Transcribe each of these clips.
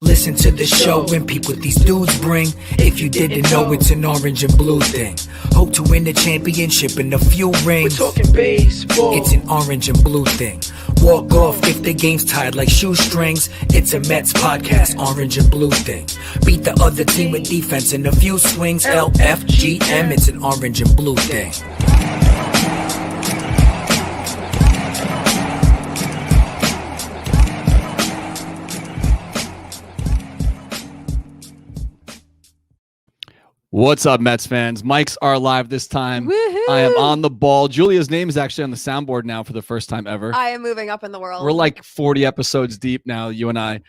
Listen to the show and peep what these dudes bring. If you didn't know, it's an orange and blue thing. Hope to win the championship in a few rings. We're talking baseball. It's an orange and blue thing. Walk off if the game's tied like shoestrings. It's a Mets podcast, orange and blue thing. Beat the other team with defense in a few swings. LFGM, it's an orange and blue thing. What's up, Mets fans? Mics are live this time. Woohoo! I am on the ball. Julia's name is actually on the soundboard now for the first time ever. I am moving up in the world. We're like 40 episodes deep now, you and I,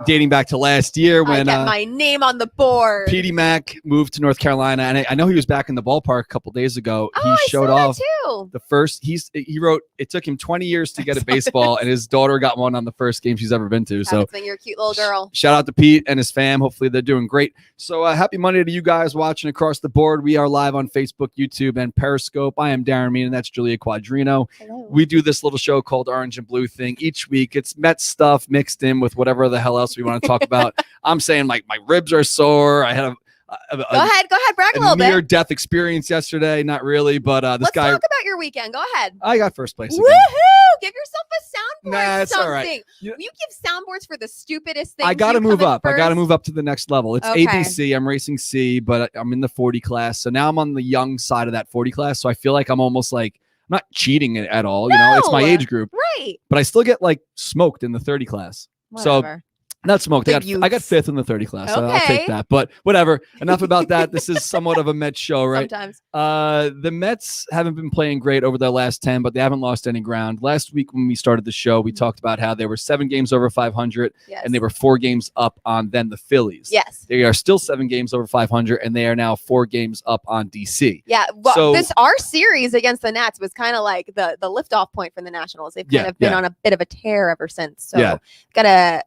dating back to last year when I get my name on the board. Petey Mac moved to North Carolina, and I know he was back in the ballpark a couple days ago. Oh, he showed I saw off that too. the first. He wrote. It took him 20 years to get a baseball, and his daughter got one on the first game she's ever been to. So you're a cute little girl. Shout out to Pete and his fam. Hopefully they're doing great. So happy Monday to you guys watching across the board. We are live on Facebook, YouTube, and Periscope. I am Darren Mean, and that's Julia Quadrino. Hello. We do this little show called Orange and Blue Thing each week. It's Mets stuff mixed in with whatever the hell else we want to talk about. I'm saying like my ribs are sore. I had Go ahead, brag a little bit. near-death experience yesterday. Not really, but Let's talk about your weekend. Go ahead. I got first place again. Woohoo! Give yourself a soundboard. Nah, it's something. all right. You give soundboards for the stupidest things. I got to You move come in up. I got to first. move up to the next level. It's Okay. ABC. I'm racing C, but I'm in the 40 class. So now I'm on the young side of that 40 class. So I feel like I'm almost like I'm not cheating at all. You know, it's my No. age group, Right. but I still get like smoked in the 30 class. So Whatever. not smoked. I Big got youths. fifth in the 30 class. So I'll Okay. take that. But whatever. Enough about that. This is somewhat of a Mets show, right? Sometimes. The Mets haven't been playing great over their last 10, but they haven't lost any ground. Last week when we started the show, we talked about how they were 7 games over 500, Yes. and they were 4 games up on then the Phillies. Yes. They are still 7 games over 500, and they are now 4 games up on DC. Yeah. Well, So- our series against the Nats was kind of like the liftoff point for the Nationals. They've kind of been on a bit of a tear ever since. So Yeah.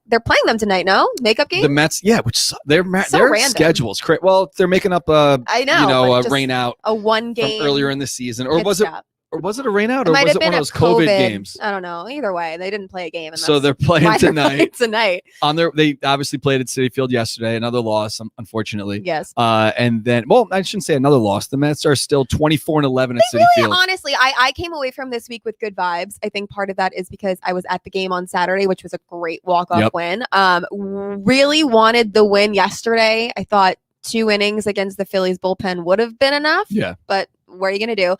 they're playing them tonight. No makeup game. The Mets, which their random. schedules. Well, they're making up I know. a but just rain out a one from game earlier in the season, or pit was it? stop. Or was it a rain out, It or might was have it one been of a those COVID games? I don't know. Either way, they didn't play a game. And So they're that's playing why they're tonight. playing tonight. They obviously played at Citi Field yesterday. Another loss, unfortunately. Yes. And then, well, I shouldn't say another loss. The Mets are still 24-11 at Citi Field. Honestly, I came away from this week with good vibes. I think part of that is because I was at the game on Saturday, which was a great walk-off win. Really wanted the win yesterday. I thought 2 innings against the Phillies bullpen would have been enough. Yeah. But what are you going to do?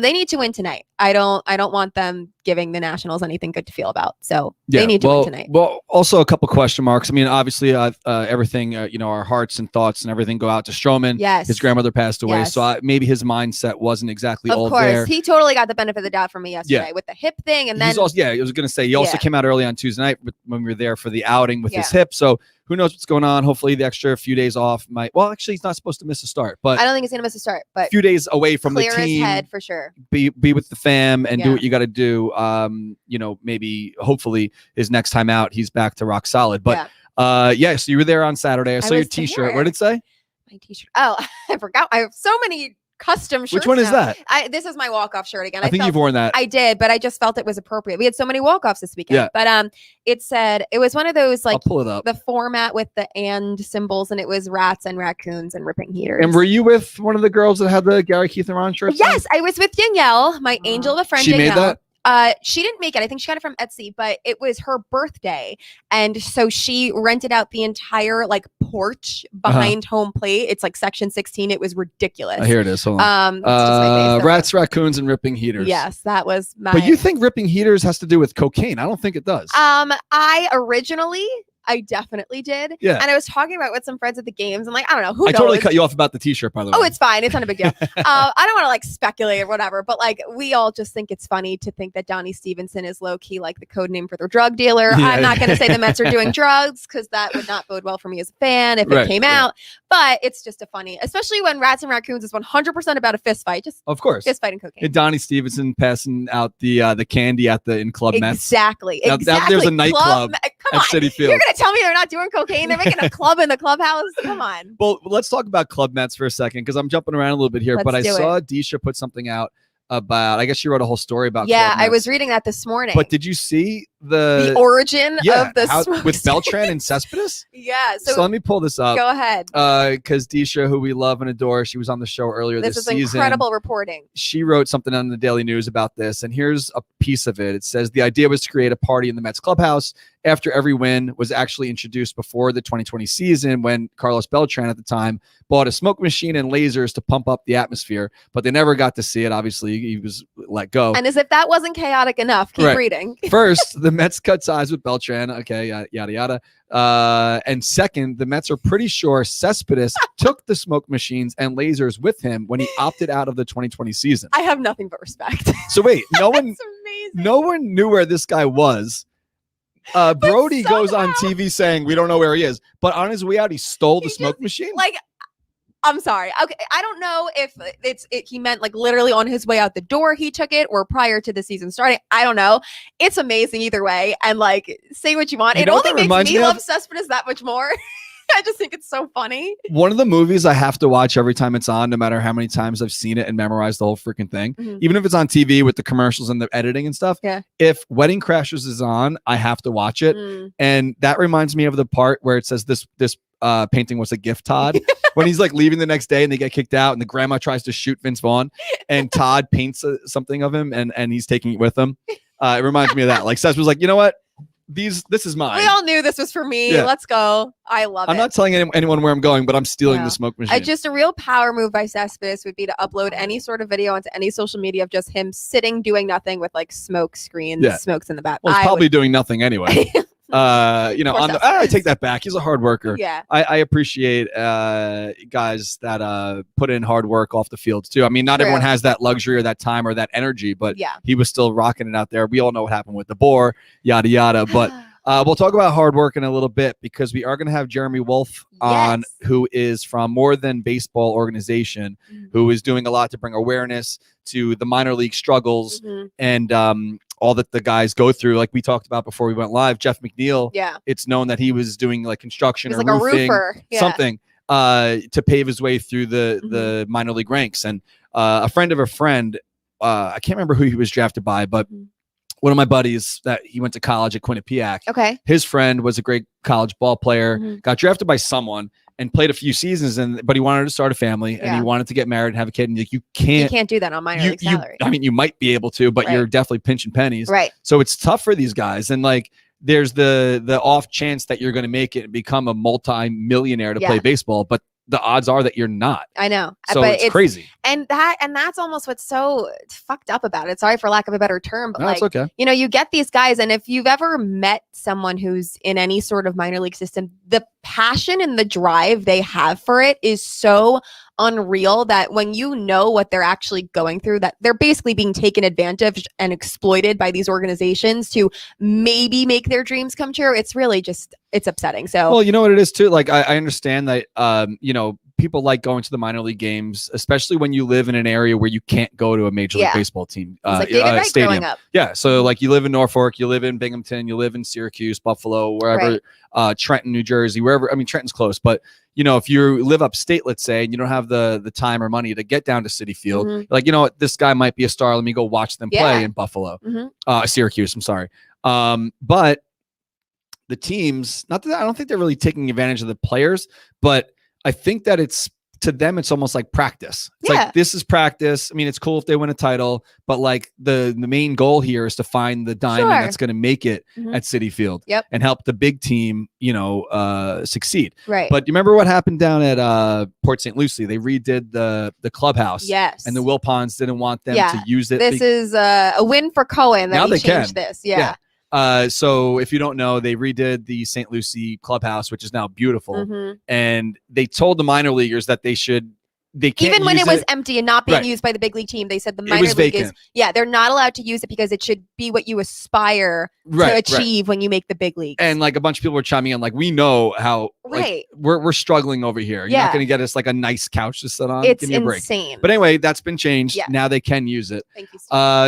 They need to win tonight. I don't want them giving the Nationals anything good to feel about. So they need to win tonight. Well, also a couple question marks. I mean, obviously, everything, our hearts and thoughts and everything go out to Stroman. Yes. His grandmother passed away. Yes. So maybe his mindset wasn't exactly all Of course, there. he totally got the benefit of the doubt from me yesterday with the hip thing. And then He's also, I was going to say, he also came out early on Tuesday night when we were there for the outing with his hip. So who knows what's going on? Hopefully the extra few days off might, well, actually he's not supposed to miss a start, but I don't think he's going to miss a start, but a few days away from the clear his team, head for sure. be with the fam and do what you got to do. Maybe hopefully his next time out, he's back to rock solid. But so you were there on Saturday. I saw your was t-shirt. there. What did it say? My t-shirt. Oh, I forgot. I have so many custom shirts. Which one is now. that? This is my walk-off shirt again. I think you've worn that. I did, but I just felt it was appropriate. We had so many walk-offs this weekend. Yeah. But it said it was one of those like I'll pull it up. the format with the and symbols, and it was rats and raccoons and ripping heaters. And were you with one of the girls that had the Gary, Keith, and Ron shirts? Yes, I was with Danielle, my angel of a friend. She Danielle. made that? She didn't make it. I think she got it from Etsy, but it was her birthday. And so she rented out the entire like porch behind home plate. It's like section 16. It was ridiculous. Oh, here it is. Hold on. It's just my face. Rats, raccoons, and ripping heaters. Yes, that was my. But you think ripping heaters has to do with cocaine? I don't think it does. I definitely did. Yeah. And I was talking about it with some friends at the games. I'm like, I don't know who I knows. totally cut you off about the t-shirt, by the way. Oh, it's fine. It's not a big deal. I don't want to like speculate or whatever, but like we all just think it's funny to think that Donnie Stevenson is low key like the code name for their drug dealer. Yeah. I'm not going to say the Mets are doing drugs because that would not bode well for me as a fan if it came out. But it's just a funny, especially when Rats and Raccoons is 100% about a fist fight. Just of course, fist fighting cocaine. And Donnie Stevenson passing out the candy in Club Mets. Exactly. Now, there's a nightclub Come at on. Citi Field. You're going to tell me they're not doing cocaine? They're making a club in the clubhouse? Come on. Well, let's talk about Club Mets for a second because I'm jumping around a little bit here. But I saw Disha put something out about, I guess she wrote a whole story about Club Mets. I was reading that this morning. But did you see the origin of the smoke with Beltran and Cespedes? Yeah. So let me pull this up. Go ahead. Because Disha, who we love and adore, she was on the show earlier this season. This is incredible reporting. She wrote something on the Daily News about this, and here's a piece of it. It says the idea was to create a party in the Mets clubhouse after every win was actually introduced before the 2020 season, when Carlos Beltran at the time bought a smoke machine and lasers to pump up the atmosphere, but they never got to see it. Obviously, he was let go. And as if that wasn't chaotic enough, keep reading. First, the Mets cut ties with Beltran. Okay, yada, yada. And second, the Mets are pretty sure Cespedes took the smoke machines and lasers with him when he opted out of the 2020 season. I have nothing but respect. So wait, no one knew where this guy was. Brody goes on TV saying we don't know where he is, but on his way out, he stole the smoke machine. Like, I'm sorry. Okay, I don't know if he meant like literally on his way out the door he took it, or prior to the season starting. I don't know. It's amazing either way. And like, say what you want. It only makes me love Cespedes that much more. I just think it's so funny. One of the movies I have to watch every time it's on, no matter how many times I've seen it and memorized the whole freaking thing, even if it's on TV with the commercials and the editing and stuff. Yeah. If Wedding Crashers is on, I have to watch it. And that reminds me of the part where it says this painting was a gift, Todd. When he's like leaving the next day and they get kicked out and the grandma tries to shoot Vince Vaughn and Todd paints something of him and he's taking it with him. It reminds me of that. Like Seth was like, you know what? This is mine. We all knew this was for me. Yeah. Let's go. I love it. I'm not telling anyone where I'm going, but I'm stealing the smoke machine. Just a real power move by Cespedes would be to upload any sort of video onto any social media of just him sitting doing nothing with like smoke screens, smokes in the back. Well, he's probably doing nothing anyway. I take that back. He's a hard worker. Yeah. I appreciate guys that put in hard work off the field too. I mean, not everyone has that luxury or that time or that energy, but he was still rocking it out there. We all know what happened with the bore, yada yada. But we'll talk about hard work in a little bit, because we are going to have Jeremy Wolf on, who is from More Than Baseball organization, who is doing a lot to bring awareness to the minor league struggles and all that the guys go through. Like we talked about before we went live, Jeff McNeil. Yeah. It's known that he was doing like construction or like roofing, a roofer. something to pave his way through the minor league ranks. And a friend of a friend, I can't remember who he was drafted by, but one of my buddies that he went to college at Quinnipiac. Okay. His friend was a great college ball player, got drafted by someone and played a few seasons, but he wanted to start a family and he wanted to get married and have a kid. And you can't do that on minor league salary. I mean, you might be able to, but you're definitely pinching pennies. Right. So it's tough for these guys. And like, there's the off chance that you're going to make it and become a multi-millionaire to play baseball, but the odds are that you're not. I know. So but it's crazy. And that's almost what's so fucked up about it. Sorry for lack of a better term, but it's okay. You know, you get these guys, and if you've ever met someone who's in any sort of minor league system, the passion and the drive they have for it is so unreal that when you know what they're actually going through, that they're basically being taken advantage and exploited by these organizations to maybe make their dreams come true. It's really just, it's upsetting. So, well, you know what it is too? Like, I understand that, people like going to the minor league games, especially when you live in an area where you can't go to a major league baseball team stadium. Yeah. So like you live in Norfolk, you live in Binghamton, you live in Syracuse, Buffalo, wherever, Trenton, New Jersey, wherever. I mean, Trenton's close, but if you live upstate, let's say, and you don't have the time or money to get down to Citi Field, like, you know what, this guy might be a star. Let me go watch them play in Buffalo, Syracuse. I'm sorry. But the teams, not that I don't think they're really taking advantage of the players, but I think that to them, it's almost like practice. It's like, this is practice. I mean, it's cool if they win a title, but like the main goal here is to find the diamond that's going to make it at Citi Field and help the big team, succeed. Right. But you remember what happened down at Port St. Lucie? They redid the clubhouse. Yes. And the Wilpons didn't want them to use it. This is a win for Cohen that he changed this. Yeah. So if you don't know, they redid the St. Lucie clubhouse, which is now beautiful. And they told the minor leaguers that they can't even when it was empty and not being used by the big league team. They said the minor league is, they're not allowed to use it because it should be what you aspire to achieve when you make the big league. And like a bunch of people were chiming in, like, we know how we're struggling over here. You're not going to get us like a nice couch to sit on. It's Give me a break. insane. But anyway, that's been changed. Now they can use it. Thank you.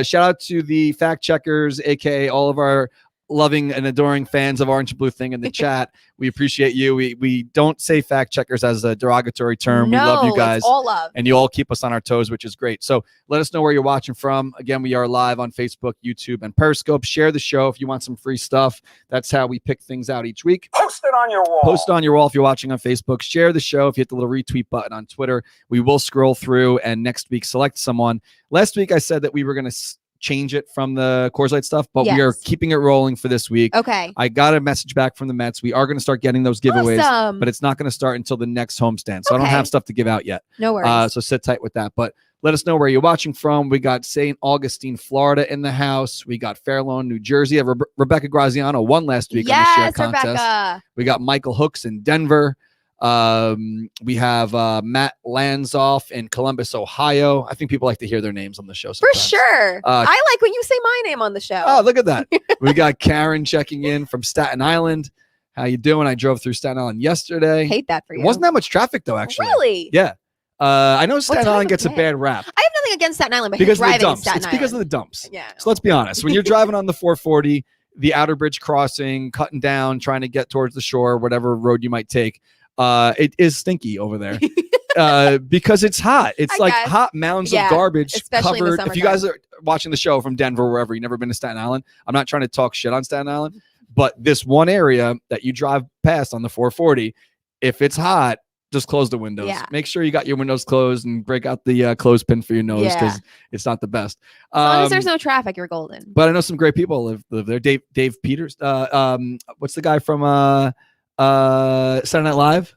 Shout out to the fact checkers, aka all of our loving and adoring fans of Orange and Blue Thing in the chat. We appreciate you. We don't say fact checkers as a derogatory term. No, we love you guys. It's all love. And you all keep us on our toes, which is great. So let us know where you're watching from. Again, we are live on Facebook, YouTube, and Periscope. Share the show if you want some free stuff. That's how we pick things out each week. Post it on your wall. Post it on your wall if you're watching on Facebook. Share the show if you hit the little retweet button on Twitter. We will scroll through and next week select someone. Last week I said that we were going to change it from the Coors Light stuff, but we are keeping it rolling for this week. Okay. I got a message back from the Mets. We are going to start getting those giveaways, but it's not going to start until the next homestand. So I don't have stuff to give out yet. No worries. So sit tight with that. But let us know where you're watching from. We got St. Augustine, Florida in the house. We got Fairlawn, New Jersey. Rebecca Graziano won last week on the share contest. Rebecca. We got Michael Hooks in Denver. We have Matt Lanzoff in Columbus, Ohio. I think people like to hear their names on the show sometimes. For sure. I like when you say my name on the show. Oh, look at that. We got Karen checking in from Staten Island. How you doing? I drove through Staten Island yesterday. Hate that for you. It wasn't that much traffic though, actually. Really? Yeah. I know Staten Island gets a bad rap. I have nothing against Staten Island, but because driving of the dumps. in Staten It's Island. because of the dumps. Yeah. So let's be honest. When you're driving on the 440, the Outer Bridge crossing, cutting down, trying to get towards the shore, whatever road you might take, it is stinky over there because it's hot. It's hot mounds of garbage especially covered. In the if you guys are watching the show from Denver or wherever, you've never been to Staten Island, I'm not trying to talk shit on Staten Island, but this one area that you drive past on the 440, if it's hot, just close the windows. Yeah. Make sure you got your windows closed and break out the clothespin for your nose because it's not the best. As long as there's no traffic, you're golden. But I know some great people live there. Dave Peters. What's the guy from Saturday Night Live?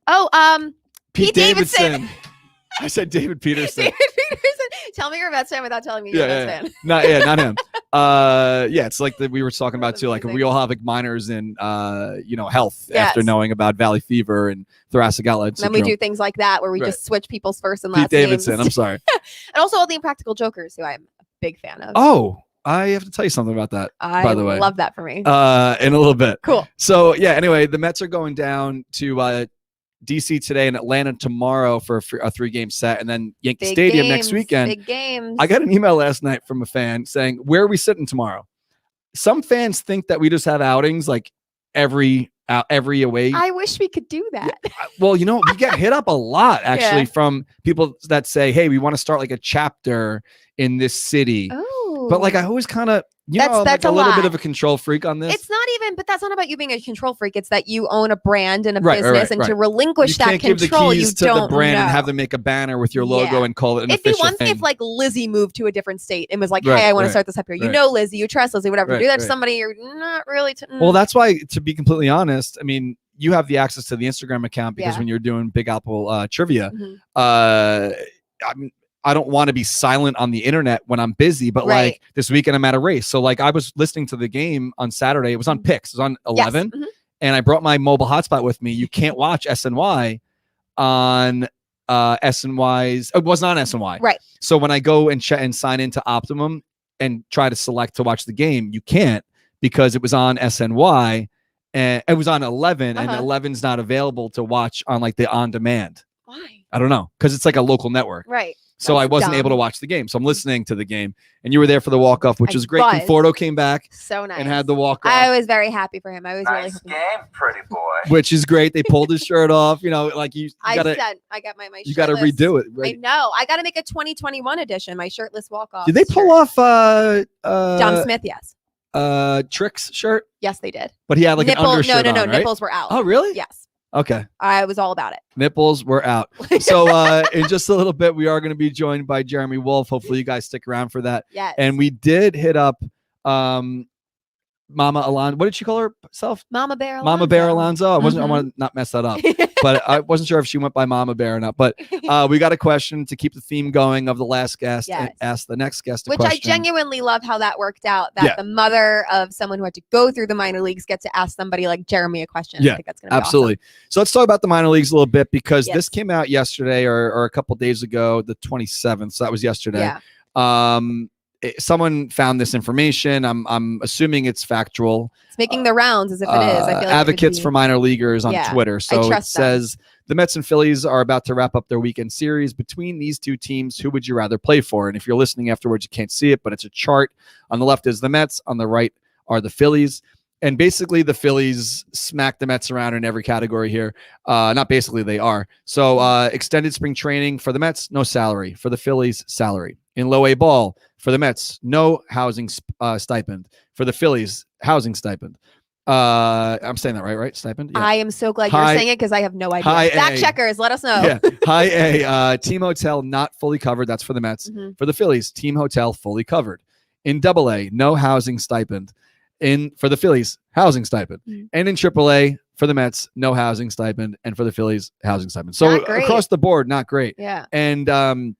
Oh, Pete Davidson. I said David Peterson. David Peterson. Tell me you're a Mets fan without telling me you're a Mets fan. Not him. It's like that we were talking about too. Like we all have like minors in health after knowing about valley fever and thoracic outlet syndrome. Then we do things like that where we just switch people's first and last Pete Davidson. names. I'm sorry. And also all the Impractical Jokers, who I'm a big fan of. Oh, I have to tell you something about that. By the way, I love that for me. In a little bit. Cool. So anyway, the Mets are going down to DC today and Atlanta tomorrow for a 3-game set, and then Yankee Stadium next weekend. Big games. I got an email last night from a fan saying, "Where are we sitting tomorrow?" Some fans think that we just have outings like every away. I wish we could do that. Yeah. Well, we get hit up a lot actually from people that say, "Hey, we want to start like a chapter in this city." Oh. But like I always kind of that's a little lot. bit of a control freak on this. It's not even, but that's not about you being a control freak. It's that you own a brand and a business, and to relinquish that control, you can't give the keys to the brand know. and have them make a banner with your logo and call it an official thing. It'd be one thing if like Lizzie moved to a different state and was like, "Hey, I want to start this up here." You know Lizzie, you trust Lizzie, whatever. Do that to somebody you're not really. Well, that's why, to be completely honest, I mean, you have the access to the Instagram account because when you're doing Big Apple trivia, I don't want to be silent on the internet when I'm busy, but like this weekend I'm at a race. So like I was listening to the game on Saturday. It was on Pix. It was on 11 and I brought my mobile hotspot with me. You can't watch SNY on SNY's. It wasn't on SNY. Right. So when I go and sign into Optimum and try to select to watch the game, you can't because it was on SNY and it was on 11 and 11's not available to watch on like the on demand. Why? I don't know. Cause it's like a local network. Right. So I wasn't able to watch the game. So I'm listening to the game. And you were there for the walk-off, which was great. Conforto came back. So nice. And had the walk-off. I was very happy for him. I was really happy. Game, pretty boy. Which is great. They pulled his shirt off. Like I got my you got to redo it. Right? I know. I got to make a 2021 edition, my shirtless walk-off. Did they pull off Dom Smith? Yes. Trick's shirt? Yes, they did. But he had like an undershirt No. on, right? Nipples were out. Oh, really? Yes. Okay. I was all about it. Nipples were out. So in just a little bit, we are going to be joined by Jeremy Wolf. Hopefully you guys stick around for that. Yes. And we did hit up Mama Alonzo. What did she call herself? Mama Bear Alonzo. Mama Bear Alonzo. I want to not mess that up, but I wasn't sure if she went by Mama Bear or not. But we got a question to keep the theme going of the last guest and ask the next guest a question. Which I genuinely love how that worked out. That the mother of someone who had to go through the minor leagues gets to ask somebody like Jeremy a question. Yeah, I think that's going to be absolutely. Awesome. So let's talk about the minor leagues a little bit because this came out yesterday or a couple days ago, the 27th. So that was yesterday. Yeah. Someone found this information. I'm assuming it's factual. It's making the rounds as if it is. I feel like advocates for minor leaguers on Twitter. So it says the Mets and Phillies are about to wrap up their weekend series. Between these two teams, who would you rather play for? And if you're listening afterwards, you can't see it, but it's a chart. On the left is the Mets. On the right are the Phillies. And basically, the Phillies smack the Mets around in every category here. Not basically, they are. So extended spring training for the Mets, no salary. For the Phillies, salary. In low A ball, for the Mets, no housing stipend. For the Phillies, housing stipend. I'm saying that right? Stipend? Yeah. I am so glad you're saying it because I have no idea. Fact checkers, let us know. Yeah. High A, team hotel not fully covered. That's for the Mets. For the Phillies, team hotel fully covered. In Double A, no housing stipend. For the Phillies, housing stipend. And in Triple A, for the Mets, no housing stipend. And for the Phillies, housing stipend. So across the board, not great. Yeah. And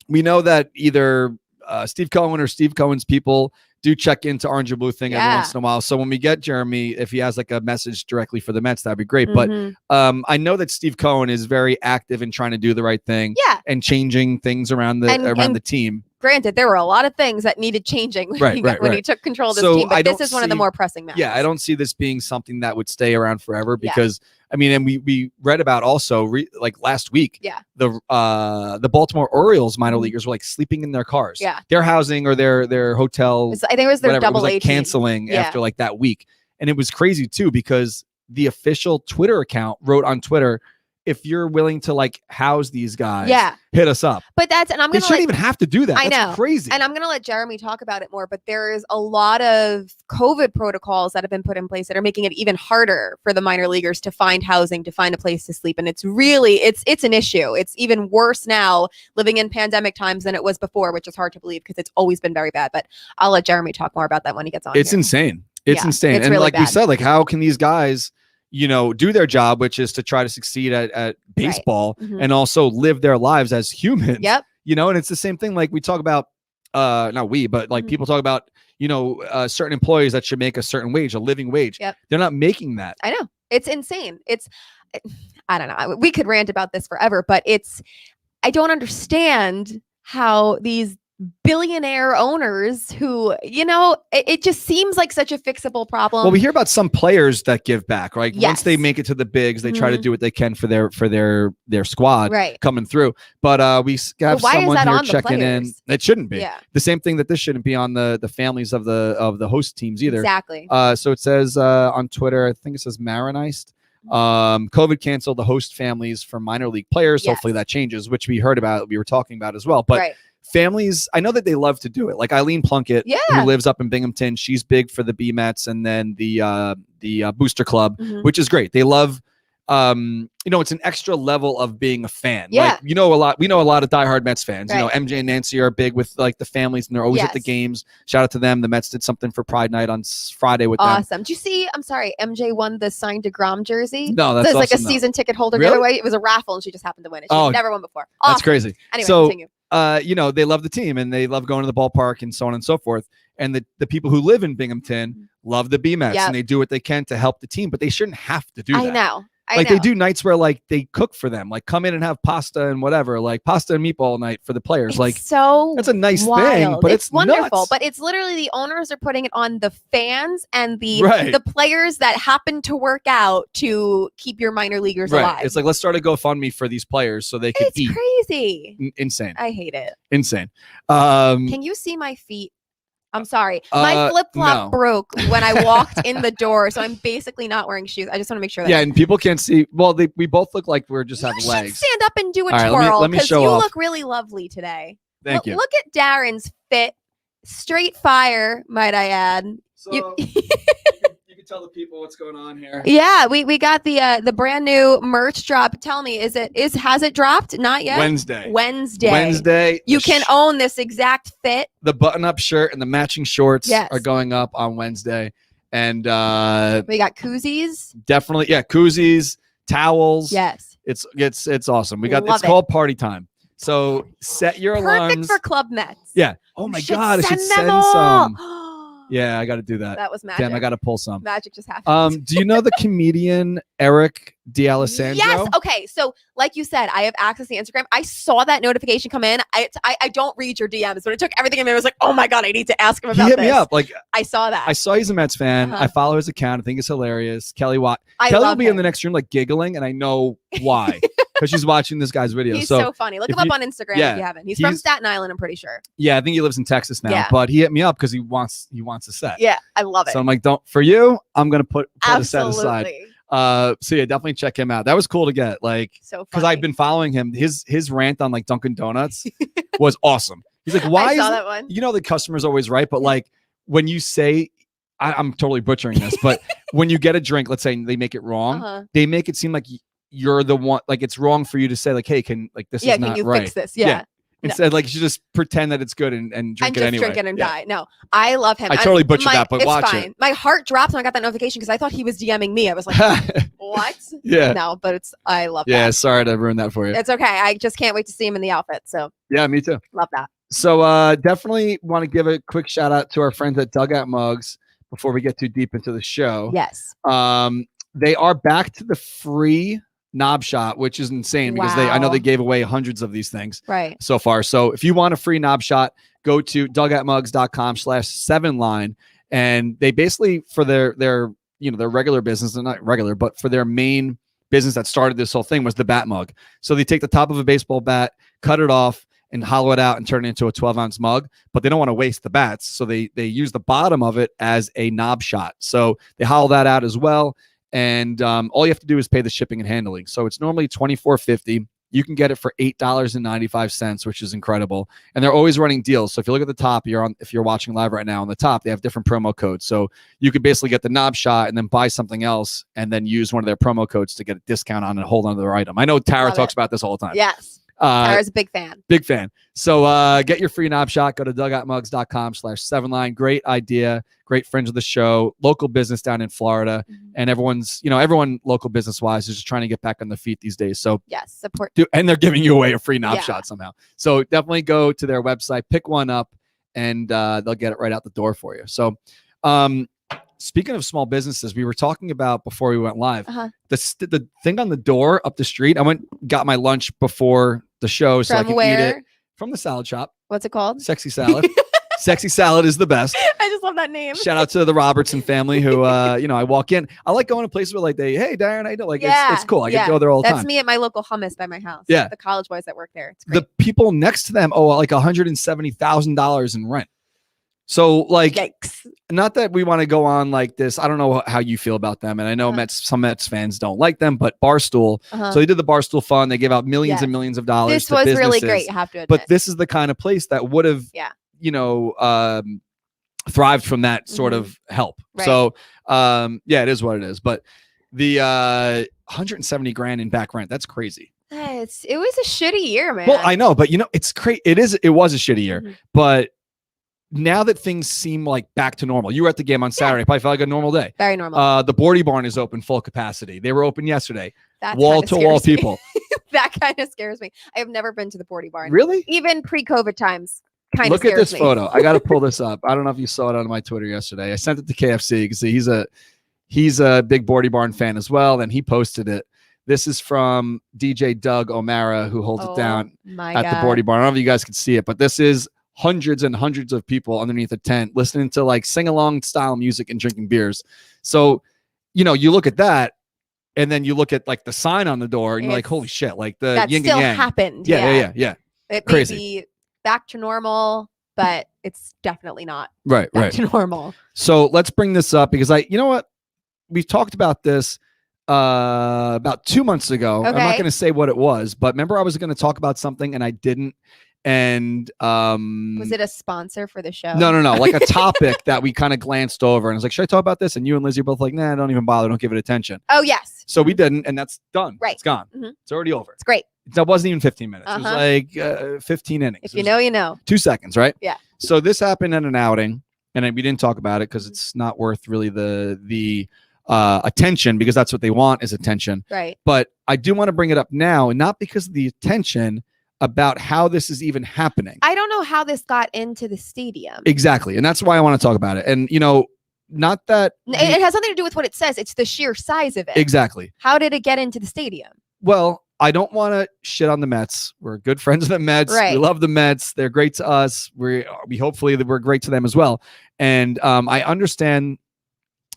we know that either Steve Cohen or Steve Cohen's people do check into Orange and Blue thing every once in a while. So when we get Jeremy, if he has like a message directly for the Mets, that'd be great. But I know that Steve Cohen is very active in trying to do the right thing and changing things around the team. Granted, there were a lot of things that needed changing when he took control of this team, but this is one of the more pressing matters. Yeah, I don't see this being something that would stay around forever because, I mean, and we read about also like last week, the Baltimore Orioles minor leaguers were like sleeping in their cars. Yeah. Their housing or their hotel. I think it was their double A canceling after like that week. And it was crazy too because the official Twitter account wrote on Twitter, if you're willing to like house these guys, hit us up. But they shouldn't even have to do that. I know. That's crazy. And I'm going to let Jeremy talk about it more, but there is a lot of COVID protocols that have been put in place that are making it even harder for the minor leaguers to find housing, to find a place to sleep. And it's really, it's an issue. It's even worse now living in pandemic times than it was before, which is hard to believe because it's always been very bad. But I'll let Jeremy talk more about that when he gets on. It's insane. It's insane. It's and really like you said, like how can these guys do their job, which is to try to succeed at baseball and also live their lives as humans. Yep. And it's the same thing. Like we talk about, not we, but like people talk about, certain employees that should make a certain wage, a living wage. Yep. They're not making that. I know. It's insane. I don't know. We could rant about this forever, but I don't understand how these billionaire owners who, it just seems like such a fixable problem. Well, we hear about some players that give back, right? Once they make it to the bigs, they try to do what they can for their squad coming through. But we have someone here checking in. It shouldn't be. Yeah. The same thing that this shouldn't be on the families of the host teams either. Exactly. So it says on Twitter, I think it says Marinized. COVID canceled the host families for minor league players. Yes. Hopefully that changes, which we heard about, we were talking about as well. But families, I know that they love to do it. Like Eileen Plunkett, who lives up in Binghamton, she's big for the B Mets and then the Booster Club, which is great. They love, it's an extra level of being a fan. Yeah. Like, we know a lot of diehard Mets fans. MJ and Nancy are big with like the families and they're always at the games. Shout out to them. The Mets did something for Pride Night on Friday with them. Awesome. Did you see, I'm sorry, MJ won the signed DeGrom jersey? No, that's awesome, like a season ticket holder giveaway. It was a raffle and she just happened to win it. She's never won before. Awesome. That's crazy. Anyway, so, continue. They love the team and they love going to the ballpark and so on and so forth. And the people who live in Binghamton love the B Mets and they do what they can to help the team, but they shouldn't have to do that. I know. They do nights where like they cook for them, like come in and have pasta and whatever, like pasta and meatball night for the players. That's a nice thing, but it's wonderful. Nuts. But it's literally the owners are putting it on the fans and the players that happen to work out to keep your minor leaguers alive. It's like, let's start a GoFundMe for these players so they can eat. It's crazy. Insane. I hate it. Insane. Can you see my feet? I'm sorry. My flip-flop broke when I walked in the door, so I'm basically not wearing shoes. I just want to make sure that. Yeah, and people can't see. Well, we both look like we're just have legs. Stand up and do a twirl because you look really lovely today. Thank you. Look at Darren's fit. Straight fire, might I add. So you can tell the people what's going on here. Yeah, we got the brand new merch drop. Tell me, has it dropped? Not yet. Wednesday. You can own this exact fit. The button-up shirt and the matching shorts are going up on Wednesday, and we got koozies. Definitely, koozies, towels. Yes, it's awesome. It's called Party Time. So set your alarms. Perfect for Club Mets. Yeah. Oh my God, I should send some. Yeah, I got to do that. That was magic. Damn, I got to pull some. Magic just happened. Do you know the comedian Eric D'Alessandro? Yes. Okay. So, like you said, I have access to Instagram. I saw that notification come in. I don't read your DMs, but it took everything in there. I was like, oh my God, I need to ask him about this. He hit me up. Like, I saw that. I saw he's a Mets fan. I follow his account. I think it's hilarious. Kelly Watt. Kelly will be in the next room, like giggling, and I know why. because she's watching this guy's video. He's so funny. Look him up on Instagram if you haven't. He's from Staten Island, I'm pretty sure. Yeah, I think he lives in Texas now. But he hit me up because he wants a set. Yeah, I love it. So I'm like, for you, I'm gonna put a set aside. So yeah, definitely check him out. That was cool to get, like, because I've been following him. His rant on like Dunkin' Donuts was awesome. He's like, why that one. You know, the customer's always right, but like when you say, I'm totally butchering this, but when you get a drink, let's say they make it wrong, they make it seem like you're the one, like it's wrong for you to say like, hey, this is not right. Can you fix this? Yeah. Instead, like, you just pretend that it's good and drink it anyway. Drink it and die. No, I love him. I totally butchered that, but watch it. My heart dropped when I got that notification because I thought he was DMing me. I was like, what? Yeah. No, but I love that. Yeah, sorry to ruin that for you. It's okay. I just can't wait to see him in the outfit. So yeah, me too. Love that. So definitely want to give a quick shout out to our friends at Dugout Mugs before we get too deep into the show. Yes. They are back to the free knob shot, which is insane because I know they gave away hundreds of these things so far. So if you want a free knob shot, go to dugoutmugs.com/7line, and they basically, for their regular business, they're not regular, but for their main business that started this whole thing was the bat mug. So they take the top of a baseball bat, cut it off, and hollow it out and turn it into a 12-ounce mug, but they don't want to waste the bats. So they use the bottom of it as a knob shot. So they hollow that out as well. And all you have to do is pay the shipping and handling. So it's normally $24.50. You can get it for $8.95, which is incredible. And they're always running deals. So if you look at the top, if you're watching live right now on the top, they have different promo codes. So you could basically get the knob shot and then buy something else and then use one of their promo codes to get a discount on and hold on to their item. I know Tara talks about this all the time. Yes. Tara's a big fan. Big fan. So get your free knob shot. Go to dugoutmugs.com/7line. Great idea. Great friends of the show. Local business down in Florida. And everyone local business wise is just trying to get back on their feet these days. So yes, support. And they're giving you away a free knob shot somehow. So definitely go to their website, pick one up, and they'll get it right out the door for you. So speaking of small businesses, we were talking about before we went live, the thing on the door up the street. I got my lunch before the show so I could eat it from the salad shop. What's it called? Sexy Salad. Sexy Salad is the best. I just love that name. Shout out to the Robertson family who, I walk in. I like going to places where hey, Darren, I know, it's cool. I get to go there all the time. That's me at my local hummus by my house. Yeah. The college boys that work there. It's great. The people next to them owe like $170,000 in rent. So like, yikes. Not that we want to go on like this. I don't know how you feel about them. And I know some Mets fans don't like them, but Barstool. So they did the Barstool Fund. They gave out millions and millions of dollars. This was really great. You have to admit. But this is the kind of place that would have, thrived from that sort of help. Right. So, it is what it is. But the $170,000 in back rent, that's crazy. It was a shitty year, man. Well, I know, but it's crazy. It was a shitty year, but now that things seem like back to normal, you were at the game on Saturday, probably felt like a normal day. Very normal. The Bordy Barn is open full capacity. They were open yesterday. That wall to wall people. That kind of scares me. I have never been to the Bordy Barn. Really? Even pre-COVID times. Look at this photo. I got to pull this up. I don't know if you saw it on my Twitter yesterday. I sent it to KFC. You can see he's a big Bordy Barn fan as well. Then he posted it. This is from DJ Doug O'Mara, who holds it down at the Bordy Barn. I don't know if you guys can see it, but this is hundreds and hundreds of people underneath a tent listening to like sing-along style music and drinking beers. So, you look at that and then you look at like the sign on the door and you're like, holy shit, like the that yin still and yang. Happened. Yeah. It crazy. May be back to normal, but it's definitely not back to normal. So let's bring this up because we've talked about this about 2 months ago. Okay. I'm not going to say what it was, but remember I was going to talk about something and I didn't. And was it a sponsor for the show? No. Like a topic that we kind of glanced over and I was like, should I talk about this? And you and Lizzie are both like, nah, don't even bother. Don't give it attention. Oh, yes. So we didn't. And that's done. Right. It's gone. It's already over. It's great. That wasn't even 15 minutes. It was like 15 innings. If you know, you know. 2 seconds, right? Yeah. So this happened at an outing and we didn't talk about it because it's not worth really the attention because that's what they want is attention. Right. But I do want to bring it up now and not because of the attention about how this is even happening. I don't know how this got into the stadium. Exactly. And that's why I want to talk about it. And, not that... It has nothing to do with what it says. It's the sheer size of it. Exactly. How did it get into the stadium? Well, I don't want to shit on the Mets. We're good friends of the Mets. Right. We love the Mets. They're great to us. We hopefully we're great to them as well. And I understand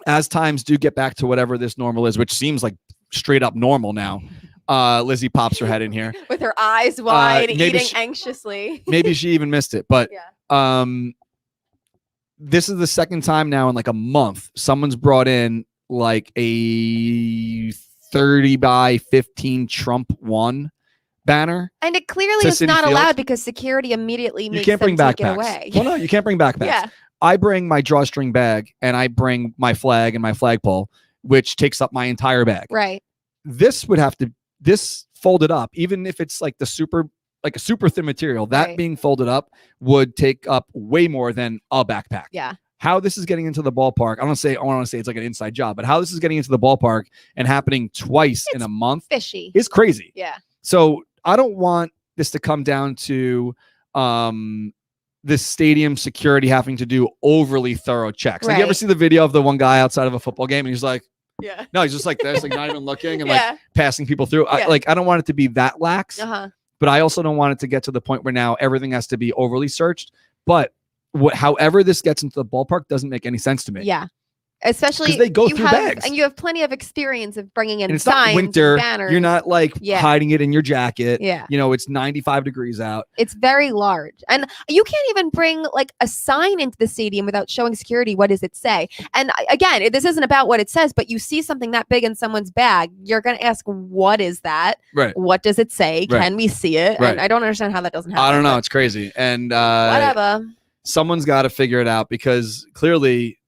as times do get back to whatever this normal is, which seems like straight up normal now. Lizzie pops her head in here with her eyes wide, eating anxiously. Maybe she even missed it, but this is the second time now in like a month someone's brought in like a 30 by 15 Trump 1 banner, and it clearly is not allowed because security immediately makes them take it away. Well, no, you can't bring backpacks. Yeah. I bring my drawstring bag and I bring my flag and my flagpole, which takes up my entire bag. Right. This folded up, even if it's like a super thin material, that being folded up would take up way more than a backpack. Yeah. How this is getting into the ballpark, I want to say it's like an inside job, but how this is getting into the ballpark and happening twice in a month fishy is crazy. Yeah. So I don't want this to come down to this stadium security having to do overly thorough checks. Like, you ever see the video of the one guy outside of a football game and he's like, no, he's just like this, like not even looking and like passing people through. I don't want it to be that lax, but I also don't want it to get to the point where now everything has to be overly searched. But however this gets into the ballpark doesn't make any sense to me. Yeah. Especially because they go through bags, and you have plenty of experience of bringing in and it's signs, not winter. Banners. You're not like hiding it in your jacket. Yeah, you know it's 95 degrees out. It's very large, and you can't even bring like a sign into the stadium without showing security. What does it say? And again, this isn't about what it says, but you see something that big in someone's bag, you're going to ask, "What is that? Right? What does it say? Right. Can we see it?" Right. And I don't understand how that doesn't happen. I don't know. It's crazy, and whatever. Someone's got to figure it out because clearly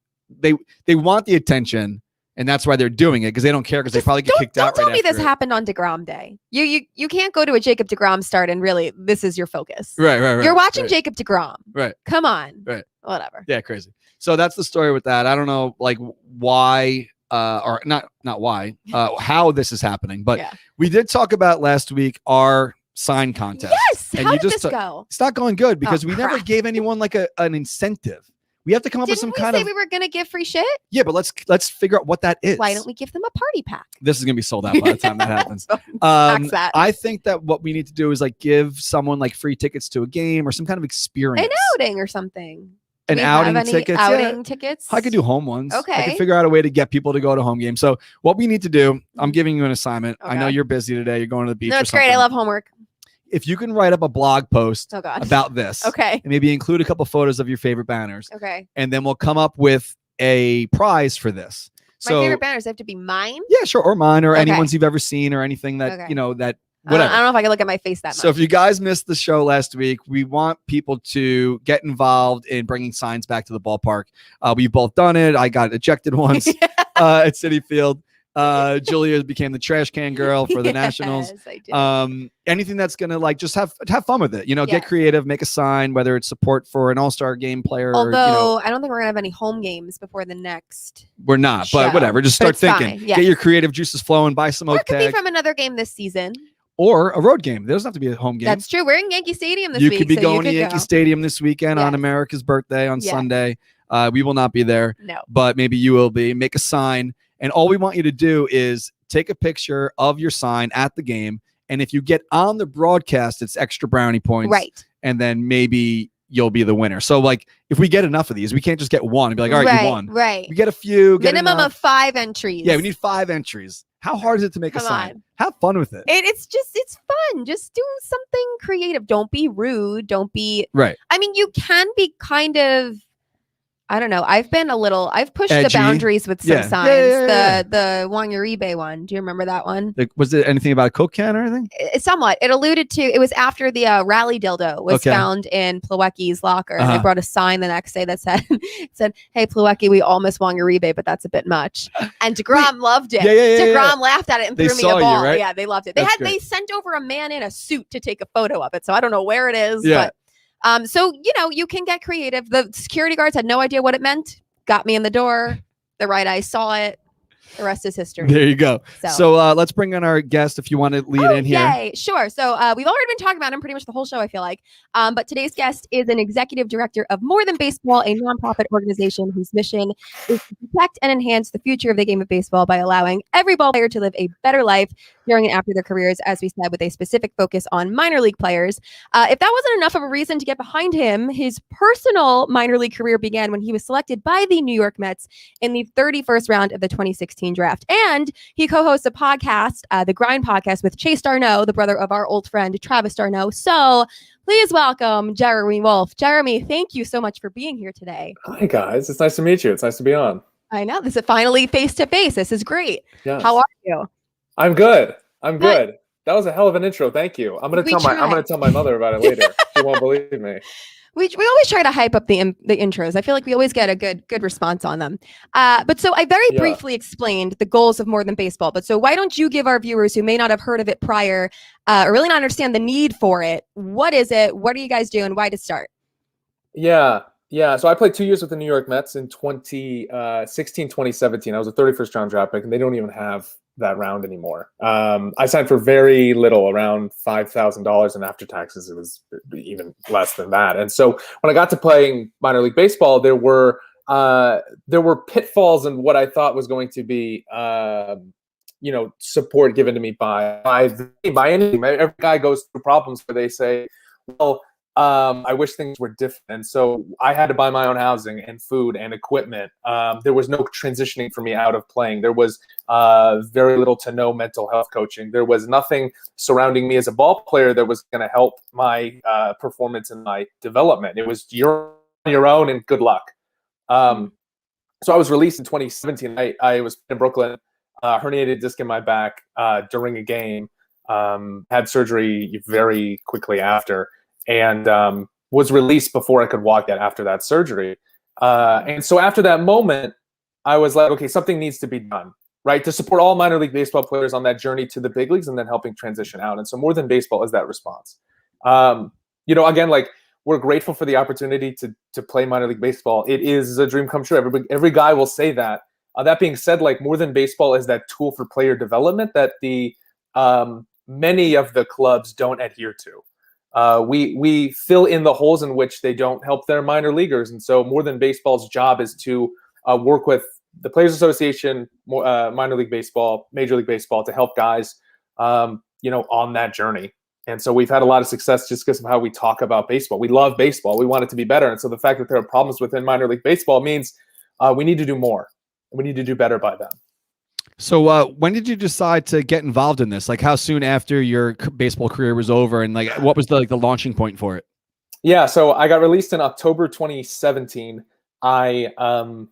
they want the attention, and that's why they're doing it because they don't care because they probably get kicked out. Don't tell me this happened on DeGrom Day. You can't go to a Jacob DeGrom start and really this is your focus. Right. You're watching Jacob DeGrom. Right. Come on. Right. Whatever. Yeah, crazy. So that's the story with that. I don't know, like why or not why how this is happening, but we did talk about last week our sign contest. Yes. And how did this go? It's not going good because we never gave anyone like an incentive. We have to come up with some kind of. Didn't we say we were going to give free shit? Yeah, but let's figure out what that is. Why don't we give them a party pack? This is going to be sold out by the time that happens. I think that what we need to do is like give someone like free tickets to a game or some kind of experience. An outing or something. An outing tickets. Outing tickets? I could do home ones. Okay. I can figure out a way to get people to go to home games. So what we need to do, I'm giving you an assignment. Okay. I know you're busy today. You're going to the beach. No, it's great. I love homework. If you can write up a blog post about this, and maybe include a couple photos of your favorite banners, and then we'll come up with a prize for this. My favorite banners have to be mine? Yeah, sure, or mine, or anyone's you've ever seen, or anything that you know that whatever. I don't know if I can look at my face that much. So if you guys missed the show last week, we want people to get involved in bringing signs back to the ballpark. We've both done it. I got ejected once at Citi Field. Julia became the trash can girl for the Nationals. I did. Anything that's gonna like just have fun with it, you know, get creative, make a sign, whether it's support for an all-star game player. Although I don't think we're gonna have any home games before the next. We're not, show. But whatever. Just start thinking. Get your creative juices flowing. Buy some oak tag. It could be from another game this season. Or a road game. There doesn't have to be a home game. That's true. We're in Yankee Stadium this week. You could be going to Yankee Stadium this weekend on America's birthday on Sunday. We will not be there. No. But maybe you will be. Make a sign. And all we want you to do is take a picture of your sign at the game. And if you get on the broadcast, it's extra brownie points. Right. And then maybe you'll be the winner. So like if we get enough of these, we can't just get one and be like, all right, you won. Right. We get a few. Minimum of 5 entries. Yeah, we need 5 entries. How hard is it to make a sign? Have fun with it. It's fun. Just do something creative. Don't be rude. Don't be. Right. I mean, you can be kind of. I don't know. I've pushed edgy. The boundaries with some signs. Yeah. The Wang Uribe one. Do you remember that one? Like, was it anything about a Coke can or anything? Somewhat. It alluded to, it was after the rally dildo was found in Plawecki's locker. And they brought a sign the next day that said, hey, Plawecki, we all miss Wang Uribe, but that's a bit much. And DeGrom loved it. DeGrom laughed at it and threw me a ball. Right? Yeah, they loved it. They sent over a man in a suit to take a photo of it. So I don't know where it is, but so, you know, you can get creative. The security guards had no idea what it meant. Got me in the door. The right eye saw it. The rest is history. There you go. So let's bring on our guest if you want to lead in here. Yay. Sure. So we've already been talking about him pretty much the whole show, I feel like. But today's guest is an executive director of More Than Baseball, a nonprofit organization whose mission is to protect and enhance the future of the game of baseball by allowing every ball player to live a better life. during and after their careers, as we said, with a specific focus on minor league players. If that wasn't enough of a reason to get behind him, his personal minor league career began when he was selected by the New York Mets in the 31st round of the 2016 draft. And he co-hosts a podcast, the Grind Podcast, with Chase Darno, the brother of our old friend Travis Darno. So please welcome Jeremy Wolf. Jeremy, thank you so much for being here today. Hi, guys. It's nice to meet you. It's nice to be on. I know. This is finally face-to-face. This is great. Yes. How are you? I'm good. Good. That was a hell of an intro. Thank you. I'm gonna tell my mother about it later. She won't believe me. We always try to hype up the intros. I feel like we always get a good response on them. But so I very briefly explained the goals of More Than Baseball. But so why don't you give our viewers who may not have heard of it prior or really not understand the need for it? What is it? What are you guys doing? Why to start? Yeah. So I played 2 years with the New York Mets in 2016, 2017. I was a 31st round draft pick, and they don't even have that round anymore. I signed for very little, around $5,000, and after taxes, it was even less than that. And so when I got to playing minor league baseball, there were pitfalls in what I thought was going to be, support given to me by any. Every guy goes through problems where they say, well, I wish things were different. And so I had to buy my own housing and food and equipment. There was no transitioning for me out of playing. There was very little to no mental health coaching. There was nothing surrounding me as a ball player that was going to help my performance and my development. It was you're on your own and good luck. So I was released in 2017. I was in Brooklyn, herniated disc in my back during a game, had surgery very quickly after, and was released before I could walk yet after that surgery. And so after that moment, I was like, okay, something needs to be done, right? To support all minor league baseball players on that journey to the big leagues and then helping transition out. And so More Than Baseball is that response. Again, like, we're grateful for the opportunity to play minor league baseball. It is a dream come true. Every guy will say that. That being said, like, More Than Baseball is that tool for player development that the many of the clubs don't adhere to. We fill in the holes in which they don't help their minor leaguers. And so More Than Baseball's job is to work with the Players Association, minor league baseball, Major League Baseball, to help guys, on that journey. And so we've had a lot of success just because of how we talk about baseball. We love baseball. We want it to be better. And so the fact that there are problems within minor league baseball means we need to do more. We need to do better by them. So when did you decide to get involved in this? Like, how soon after your baseball career was over, and like, what was the launching point for it? Yeah, so I got released in October 2017. In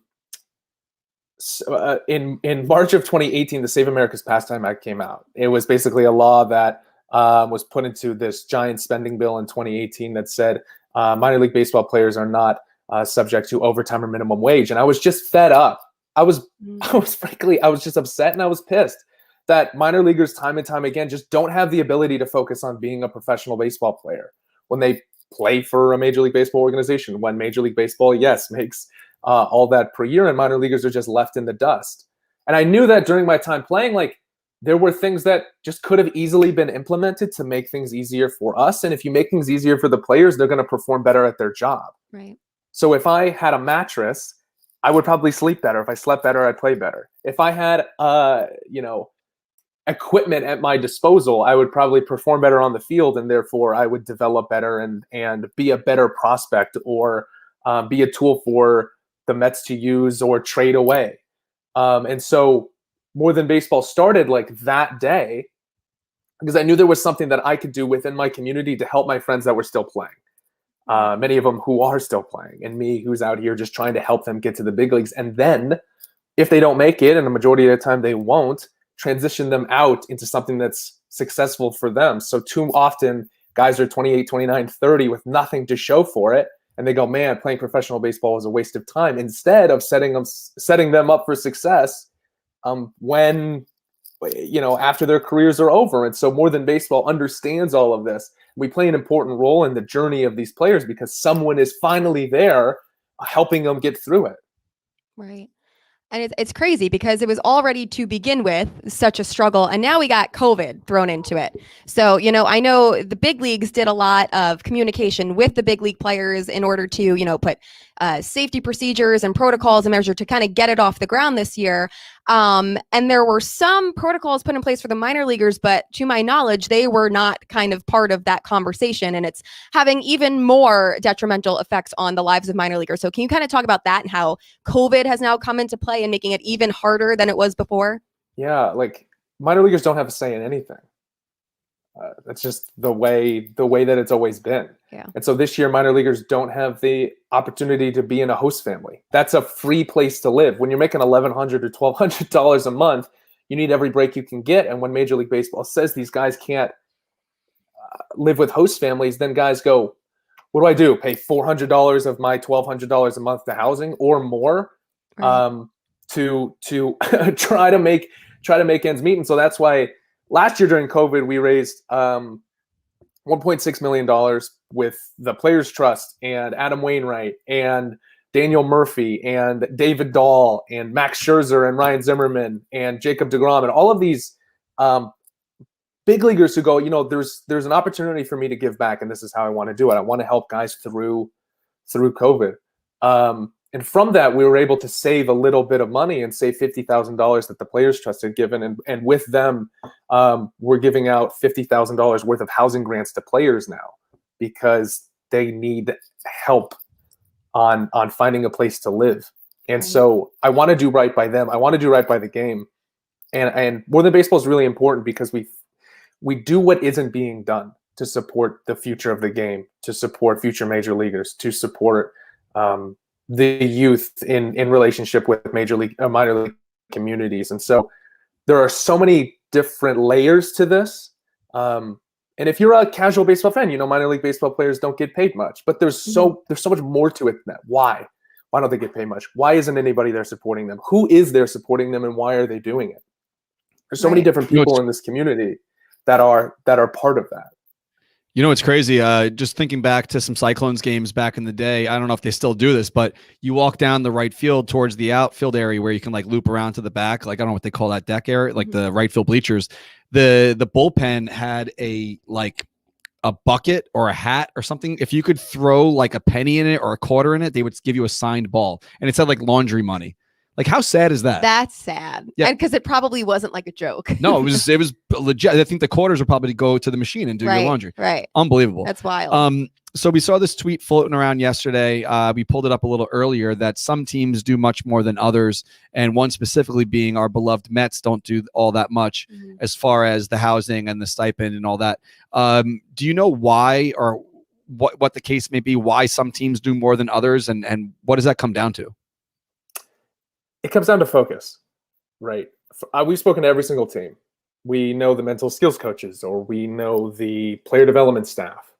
March of 2018, the Save America's Pastime Act came out. It was basically a law that was put into this giant spending bill in 2018 that said minor league baseball players are not subject to overtime or minimum wage. And I was just fed up. I was just upset, and I was pissed that minor leaguers time and time again just don't have the ability to focus on being a professional baseball player when they play for a Major League Baseball organization, when Major League Baseball, yes, makes all that per year, and minor leaguers are just left in the dust. And I knew that during my time playing, like, there were things that just could have easily been implemented to make things easier for us. And if you make things easier for the players, they're going to perform better at their job. Right. So if I had a mattress, I would probably sleep better. If I slept better, I'd play better. If I had, equipment at my disposal, I would probably perform better on the field, and therefore I would develop better and be a better prospect, or be a tool for the Mets to use or trade away. And so More Than Baseball started like that day because I knew there was something that I could do within my community to help my friends that were still playing. Many of them who are still playing, and me who's out here just trying to help them get to the big leagues. And then if they don't make it, and the majority of the time they won't, transition them out into something that's successful for them. So too often guys are 28, 29, 30 with nothing to show for it. And they go, man, playing professional baseball was a waste of time, instead of setting them up for success when, after their careers are over. And so More Than Baseball understands all of this. We play an important role in the journey of these players because someone is finally there helping them get through it. Right. And it's crazy because it was already, to begin with, such a struggle. And now we got COVID thrown into it. So, I know the big leagues did a lot of communication with the big league players in order to, put safety procedures and protocols and measures to kind of get it off the ground this year. And there were some protocols put in place for the minor leaguers, but to my knowledge, they were not kind of part of that conversation. And it's having even more detrimental effects on the lives of minor leaguers. So can you kind of talk about that and how COVID has now come into play and making it even harder than it was before? Yeah, like minor leaguers don't have a say in anything. That's just the way that it's always been. Yeah. And so this year, minor leaguers don't have the opportunity to be in a host family. That's a free place to live. When you're making $1,100 or $1,200 a month, you need every break you can get. And when Major League Baseball says these guys can't live with host families, then guys go, what do? Pay $400 of my $1,200 a month to housing or more, right, to try to make ends meet. And so that's why last year during COVID, we raised $1.6 million with the Players Trust and Adam Wainwright and Daniel Murphy and David Dahl and Max Scherzer and Ryan Zimmerman and Jacob deGrom and all of these big leaguers who go, there's an opportunity for me to give back, and this is how I want to do it. I want to help guys through COVID. And from that, we were able to save a little bit of money and save $50,000 that the Players Trust had given. And with them, we're giving out $50,000 worth of housing grants to players now because they need help on finding a place to live. And so I want to do right by them. I want to do right by the game. And more than baseball is really important because we do what isn't being done to support the future of the game, to support future major leaguers, to support the youth in relationship with minor league communities. And so there are so many different layers to this. And if you're a casual baseball fan, minor league baseball players don't get paid much, but there's so much more to it than that. Why don't they get paid much? Why isn't anybody there supporting them? Who is there supporting them and why are they doing it? There's so many different people in this community that are part of that. It's crazy. Just thinking back to some Cyclones games back in the day. I don't know if they still do this, but you walk down the right field towards the outfield area where you can like loop around to the back. Like, I don't know what they call that deck area, like the right field bleachers. The bullpen had a bucket or a hat or something. If you could throw like a penny in it or a quarter in it, they would give you a signed ball. And it said like laundry money. Like, how sad is that? That's sad. Yeah. And because it probably wasn't like a joke. No, it was legit. I think the quarters would probably go to the machine and do your laundry. Right. Unbelievable. That's wild. So we saw this tweet floating around yesterday. We pulled it up a little earlier that some teams do much more than others. And one specifically being our beloved Mets don't do all that much as far as the housing and the stipend and all that. Do you know why or what the case may be, why some teams do more than others? And what does that come down to? It comes down to focus, right? We've spoken to every single team. We know the mental skills coaches, or we know the player development staff.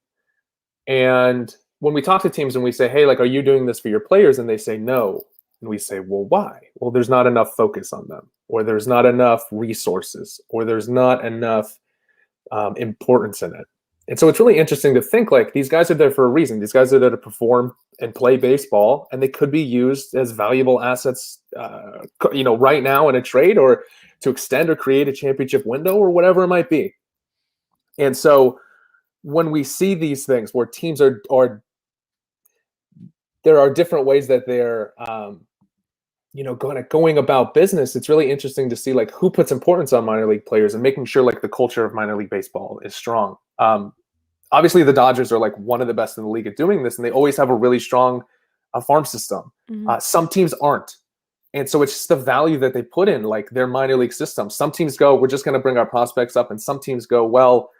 And when we talk to teams and we say, hey, like, are you doing this for your players? And they say no. And we say, well, why? Well, there's not enough focus on them, or there's not enough resources, or there's not enough importance in it. And so it's really interesting to think like these guys are there for a reason. These guys are there to perform and play baseball, and they could be used as valuable assets, right now in a trade, or to extend or create a championship window, or whatever it might be. And so when we see these things where teams are there are different ways that they're, going about business, it's really interesting to see like who puts importance on minor league players and making sure like the culture of minor league baseball is strong. Obviously, the Dodgers are like one of the best in the league at doing this, and they always have a really strong farm system. Some teams aren't. And so it's just the value that they put in like their minor league system. Some teams go, we're just going to bring our prospects up. And some teams go, well,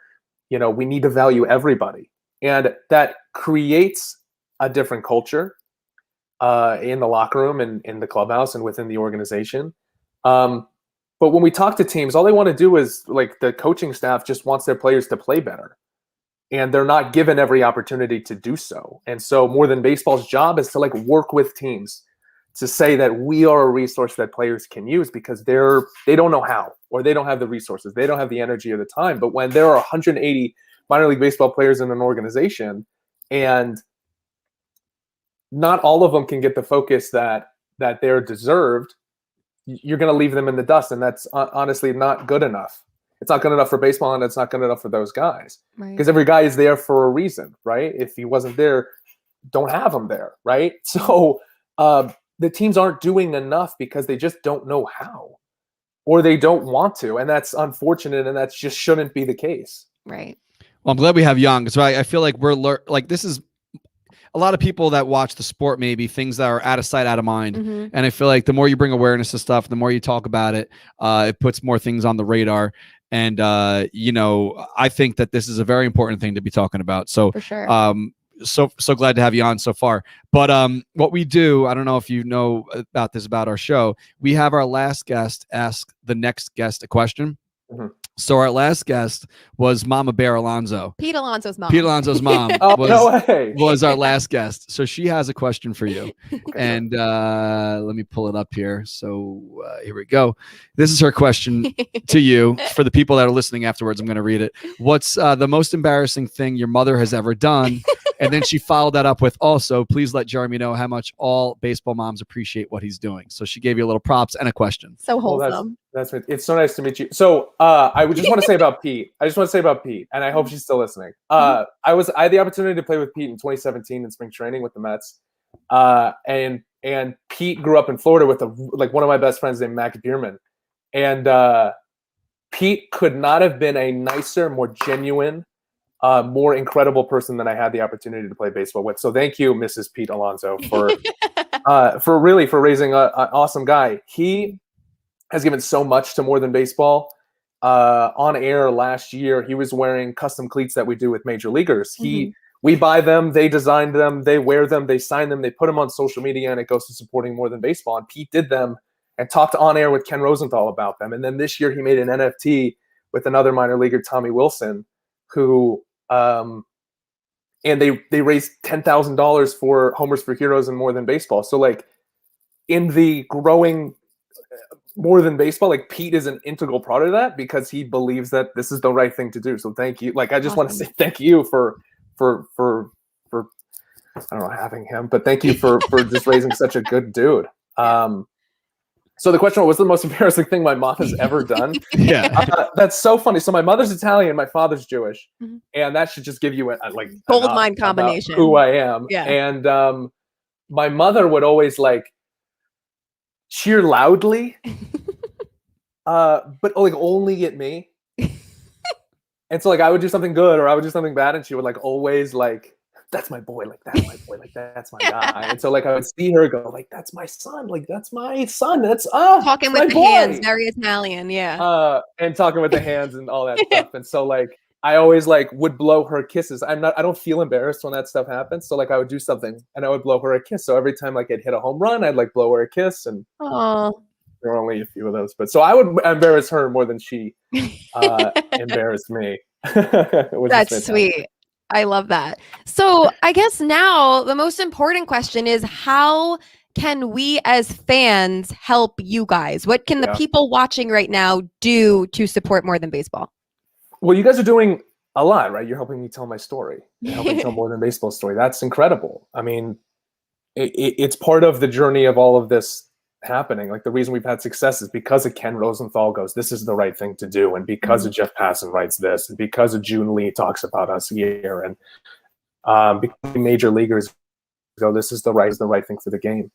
we need to value everybody. And that creates a different culture in the locker room and in the clubhouse and within the organization. But when we talk to teams, all they want to do is like the coaching staff just wants their players to play better. And they're not given every opportunity to do so. And so more than baseball's job is to like work with teams to say that we are a resource that players can use because they don't know how, or they don't have the resources. They don't have the energy or the time. But when there are 180 minor league baseball players in an organization and not all of them can get the focus that they're deserved, you're going to leave them in the dust. And that's honestly not good enough. It's not good enough for baseball, and it's not good enough for those guys. Because every guy is there for a reason, right? If he wasn't there, don't have them there, right? So the teams aren't doing enough because they just don't know how, or they don't want to, and that's unfortunate, and that just shouldn't be the case. Right. Well, I'm glad we have young, so I feel like we're this is a lot of people that watch the sport, maybe things that are out of sight, out of mind. And I feel like the more you bring awareness to stuff, the more you talk about it, it puts more things on the radar. And, I think that this is a very important thing to be talking about. So, for sure. So glad to have you on so far. But what we do, I don't know if you know about this about our show, we have our last guest ask the next guest a question. So our last guest was Mama Bear Alonso. Pete Alonso's mom. Was our last guest. So she has a question for you. And let me pull it up here. So here we go. This is her question to you. For the people that are listening afterwards, I'm going to read it. What's the most embarrassing thing your mother has ever done? And then she followed that up with, also, please let Jeremy know how much all baseball moms appreciate what he's doing. So she gave you a little props and a question. So wholesome. That's it. It's so nice to meet you. So I would just want to say about Pete. And I hope she's still listening. I had the opportunity to play with Pete in 2017 in spring training with the Mets. And Pete grew up in Florida with one of my best friends named Mac Bierman. And Pete could not have been a nicer, more genuine, more incredible person than I had the opportunity to play baseball with. So thank you, Mrs. Pete Alonso, for raising an awesome guy. He has given so much to More Than Baseball. On air last year, he was wearing custom cleats that we do with major leaguers. We buy them, they design them, they wear them, they sign them, they put them on social media, and it goes to supporting More Than Baseball. And Pete did them and talked on air with Ken Rosenthal about them. And then this year he made an NFT with another minor leaguer, Tommy Wilson, who and they raised $10,000 for Homers for Heroes and More Than Baseball. So in the growing More Than Baseball, Pete is an integral part of that because he believes that this is the right thing to do. So thank you. I just want to say thank you for I don't know, having him, but thank you for just raising such a good dude. So the question was, what's the most embarrassing thing my mom has ever done? That's so funny. So my mother's Italian, my father's Jewish, and that should just give you a gold mine combination. Who I am. Yeah. And my mother would always cheer loudly, but only at me. And so I would do something good or I would do something bad, and she would always that's my boy, that's my boy, that's my guy. And so I would see her go that's my son, that's my son, that's talking with the boy. hands, very Italian, yeah. And talking with the hands and all that stuff. And so I always would blow her kisses. I don't feel embarrassed when that stuff happens. So I would do something and I would blow her a kiss. So every time I'd hit a home run, I'd blow her a kiss. And there are only a few of those, but so I would embarrass her more than she embarrassed me. That's sweet. I love that. So I guess now the most important question is, how can we as fans help you guys? What can the people watching right now do to support More Than Baseball? Well, you guys are doing a lot, right? You're helping me tell my story. You're helping tell More Than Baseball story. That's incredible. I mean, it's part of the journey of all of this happening. The reason we've had success is because of Ken Rosenthal goes, this is the right thing to do, and because of Jeff Passan writes this, and because of June Lee talks about us here, and because major leaguers go, this is the right thing for the game.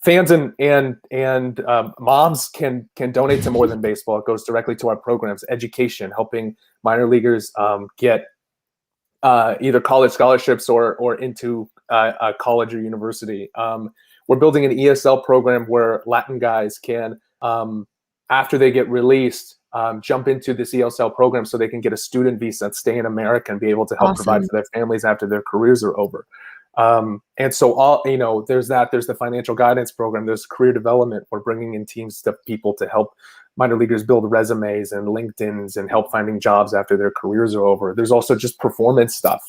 Fans and moms can donate to More Than Baseball. It goes directly to our programs, education, helping minor leaguers get either college scholarships or into a college or university. We're building an ESL program where Latin guys can, after they get released, jump into this ESL program so they can get a student visa, stay in America, and be able to help provide for their families after their careers are over. And so there's that. There's the financial guidance program. There's career development. We're bringing in teams of people to help minor leaguers build resumes and LinkedIns and help finding jobs after their careers are over. There's also just performance stuff.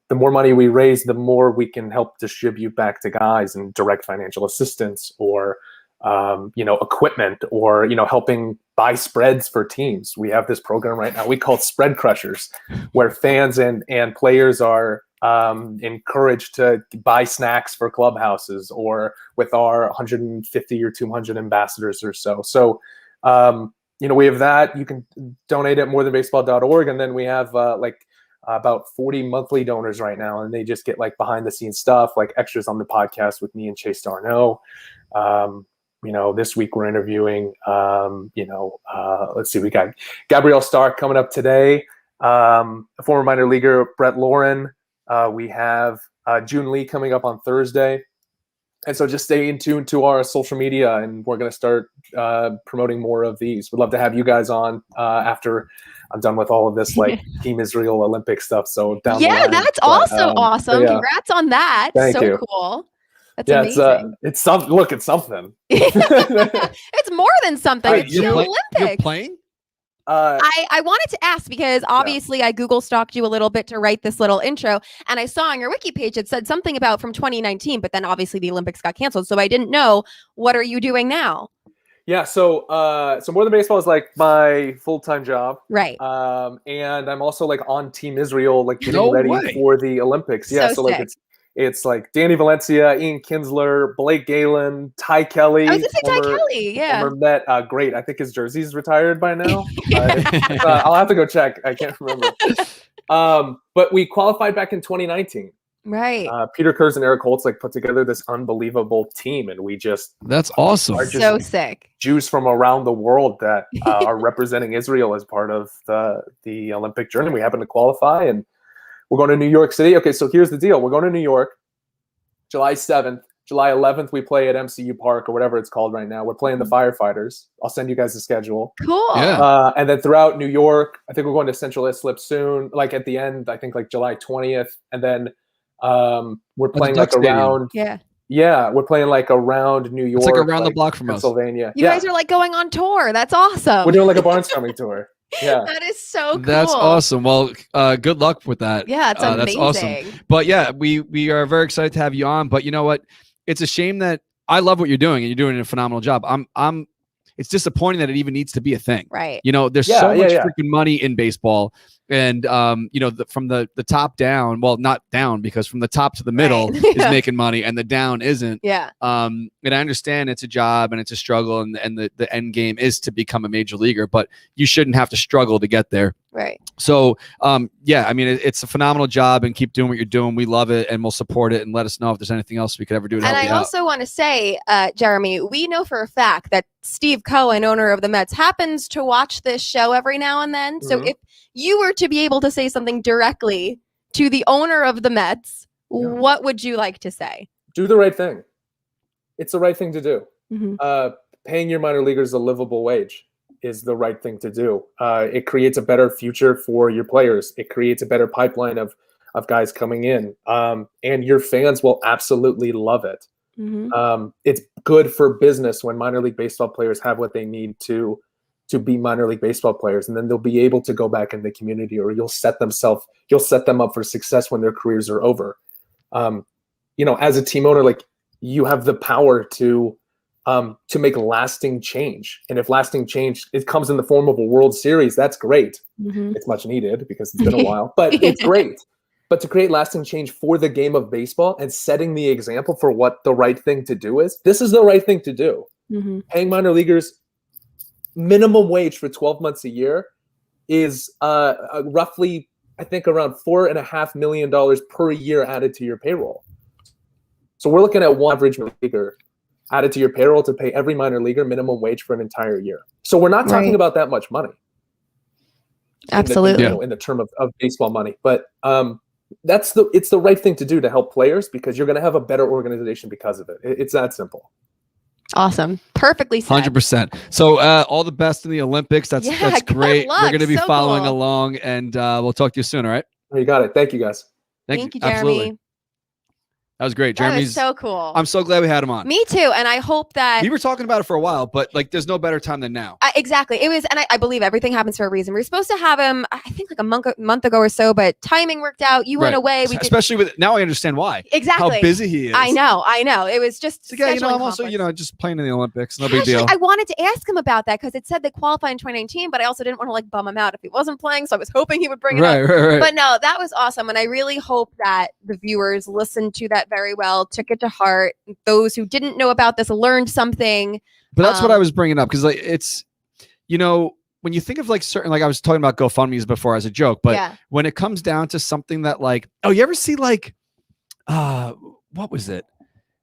The more money we raise, the more we can help distribute back to guys and direct financial assistance or, equipment or, helping buy spreads for teams. We have this program right now we call Spread Crushers, where fans and players are encouraged to buy snacks for clubhouses or with our 150 or 200 ambassadors or so. So, we have that. You can donate at morethanbaseball.org. And then we have about 40 monthly donors right now, and they just get like behind the scenes stuff, like extras on the podcast with me and Chase Darno. This week we're interviewing, let's see, we got Gabrielle Stark coming up today, a former minor leaguer, Brett Lauren. We have June Lee coming up on Thursday. And so just stay in tune to our social media, and we're going to start promoting more of these. We'd love to have you guys on after I'm done with all of this, like Team Israel Olympic stuff. So down the line. That's also awesome. Yeah. Congrats on that. Thank you. Cool. That's amazing. It's something. Look, it's something. It's more than something. It's the Olympics. You're playing? I wanted to ask because obviously I Google stalked you a little bit to write this little intro, and I saw on your wiki page it said something about from 2019, but then obviously the Olympics got canceled, so I didn't know. What are you doing now? Yeah, so More Than Baseball is like my full-time job, right? And I'm also like on Team Israel, like getting ready for the Olympics. Yeah, so like it's like Danny Valencia, Ian Kinsler, Blake Galen, Ty Kelly. I was going to say Ty Kelly, yeah. Former Met, great. I think his jersey's retired by now. I'll have to go check. I can't remember. But we qualified back in 2019. Right. Peter Kurz and Eric Holtz like put together this unbelievable team, and we just that's awesome. So sick. Jews from around the world that are representing Israel as part of the Olympic journey. We happen to qualify, and we're going to New York City. Okay, so here's the deal. We're going to New York July 7th. July 11th, we play at MCU Park or whatever it's called right now. We're playing the Firefighters. I'll send you guys the schedule. Cool. Yeah. And then throughout New York, I think we're going to Central Islip soon. Like at the end, I think like July 20th. And then we're playing like around. Yeah, we're playing like around New York. It's like around the block from Pennsylvania. You guys are like going on tour. That's awesome. We're doing like a barnstorming tour. Yeah, that is so cool. That's awesome. Well, good luck with that. Yeah, it's amazing. That's awesome. But yeah, we are very excited to have you on. But you know what? It's a shame that I love what you're doing, and you're doing a phenomenal job. It's disappointing that it even needs to be a thing. Right. You know, there's so much freaking money in baseball. And, from the top down, well, not down, because from the top to the middle is making money and the down isn't. Yeah. And I understand it's a job and it's a struggle, and the end game is to become a major leaguer, but you shouldn't have to struggle to get there. Right. So, it's a phenomenal job, and keep doing what you're doing. We love it, and we'll support it, and let us know if there's anything else we could ever do to help you out. And I also want to say, Jeremy, we know for a fact that Steve Cohen, owner of the Mets, happens to watch this show every now and then. So if you were to be able to say something directly to the owner of the Mets, what would you like to say? Do the right thing. It's the right thing to do. Mm-hmm. Paying your minor leaguers a livable wage is the right thing to do. It creates a better future for your players. It creates a better pipeline of guys coming in. And your fans will absolutely love it. Mm-hmm. It's good for business when minor league baseball players have what they need to be minor league baseball players, and then they'll be able to go back in the community, or you'll set them up for success when their careers are over. As a team owner, like, you have the power to make lasting change. And if lasting change, it comes in the form of a World Series, that's great. Mm-hmm. It's much needed because it's been a while, but it's great. But to create lasting change for the game of baseball and setting the example for what the right thing to do is, this is the right thing to do. Mm-hmm. Paying minor leaguers minimum wage for 12 months a year is roughly, I think, around $4.5 million per year added to your payroll. So we're looking at one average leaguer added to your payroll to pay every minor leaguer minimum wage for an entire year. So we're not talking about that much money. Absolutely. In the term of baseball money. But it's the right thing to do to help players, because you're going to have a better organization because of it. It's that simple. Awesome. Perfectly said. 100%. So all the best in the Olympics. That's great. Luck. We're going to be following cool. along, and we'll talk to you soon. All right. You got it. Thank you, guys. Thank you, Jeremy. Absolutely. That was great. Jeremy's so cool. I'm so glad we had him on. Me too. And I hope that we were talking about it for a while, but like, there's no better time than now. Exactly. It was, and I believe everything happens for a reason. We were supposed to have him, I think, like a month ago or so, but timing worked out. You went away. Especially with now, I understand why. Exactly. How busy he is. I know. It was just I'm also just playing in the Olympics. No big deal. I wanted to ask him about that because it said they qualified in 2019, but I also didn't want to bum him out if he wasn't playing. So I was hoping he would bring it up. Right. But no, that was awesome, and I really hope that the viewers listened to that very well, took it to heart. Those who didn't know about this learned something. But that's what I was bringing up, because like, it's, when you think of like certain, like I was talking about GoFundMe's before as a joke, but when it comes down to something that like, oh, you ever see like, what was it?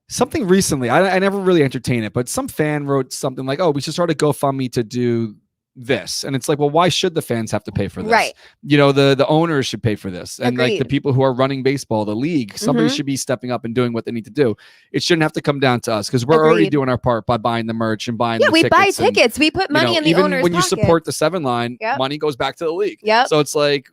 Something recently, I never really entertained it, but some fan wrote something like, oh, we should start a GoFundMe to do this. And it's like, well, why should the fans have to pay for this? Right. You know, the owners should pay for this. And Agreed. like the people who are running baseball, the league, somebody should be stepping up and doing what they need to do. It shouldn't have to come down to us because we're already doing our part by buying the merch and buying the tickets. Yeah, we buy tickets. We put money in the owner's even when you pockets. support the 7 line, money goes back to the league. So it's like,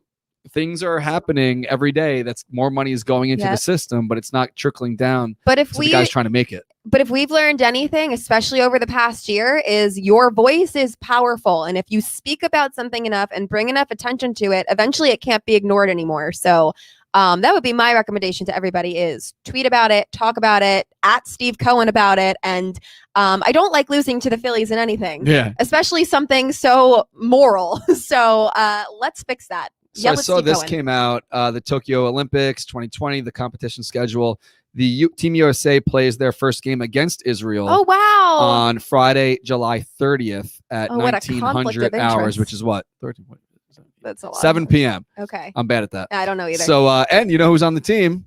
things are happening every day. That's more money is going into the system, but it's not trickling down. But if the guys trying to make it. But if we've learned anything, especially over the past year, is your voice is powerful. And if you speak about something enough and bring enough attention to it, eventually it can't be ignored anymore. So that would be my recommendation to everybody is tweet about it, talk about it, at Steve Cohen about it. And I don't like losing to the Phillies in anything, especially something so moral. So let's fix that. So I saw this came out, the Tokyo Olympics 2020, the competition schedule. The Team USA plays their first game against Israel. Oh, wow. On Friday, July 30th at 1900 hours, which is what? 13, what is that? That's a lot. 7 p.m. Okay. I'm bad at that. I don't know either. So, and you know who's on the team?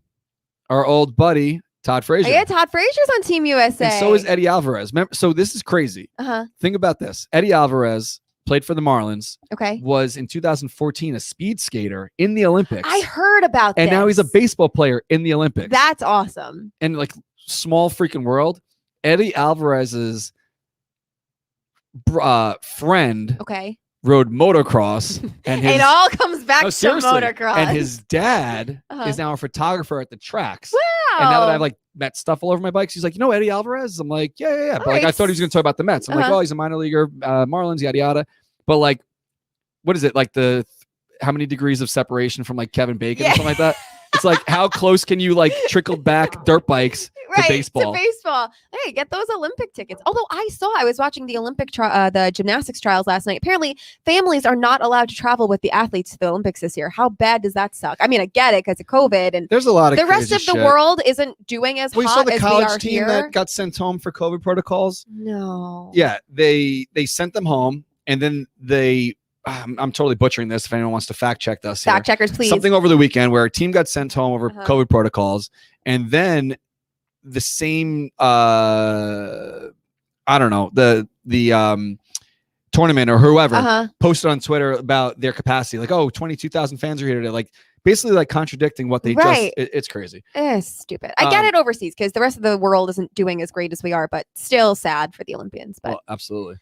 Our old buddy, Todd Frazier. Oh, yeah, Todd Frazier's on Team USA. And so is Eddie Alvarez. Remember, so this is crazy. Think about this. Eddie Alvarez played for the Marlins. Okay. Was in 2014 a speed skater in the Olympics. I heard about this. And now he's a baseball player in the Olympics. That's awesome. And like small freaking world, Eddie Alvarez's friend rode motocross. And it all comes back to motocross. And his dad is now a photographer at the tracks. Wow. And now that I've like met stuff all over my bikes, he's like, you know Eddie Alvarez? I'm like, yeah. But like I thought he was going to talk about the Mets. I'm like, well, he's a minor leaguer, Marlins, yada yada. But like, what is it? Like how many degrees of separation from like Kevin Bacon or something like that? It's like, how close can you like trickle back dirt bikes to baseball? Hey, get those Olympic tickets. Although I was watching the the gymnastics trials last night. Apparently, families are not allowed to travel with the athletes to the Olympics this year. How bad does that suck? I mean, I get it because of COVID, and there's a lot of the rest of the world isn't doing as hot saw the as college we are team here. that got sent home for COVID protocols. No. Yeah, they sent them home, and then they. I'm totally butchering this. If anyone wants to fact check us, fact checkers, please. Something over the weekend where a team got sent home over COVID protocols, and then the same, I don't know, the tournament or whoever posted on Twitter about their capacity, like, oh, 22,000 fans are here today, like basically like contradicting what they just. It's crazy. It's stupid. I get it overseas because the rest of the world isn't doing as great as we are, but still sad for the Olympians. But absolutely.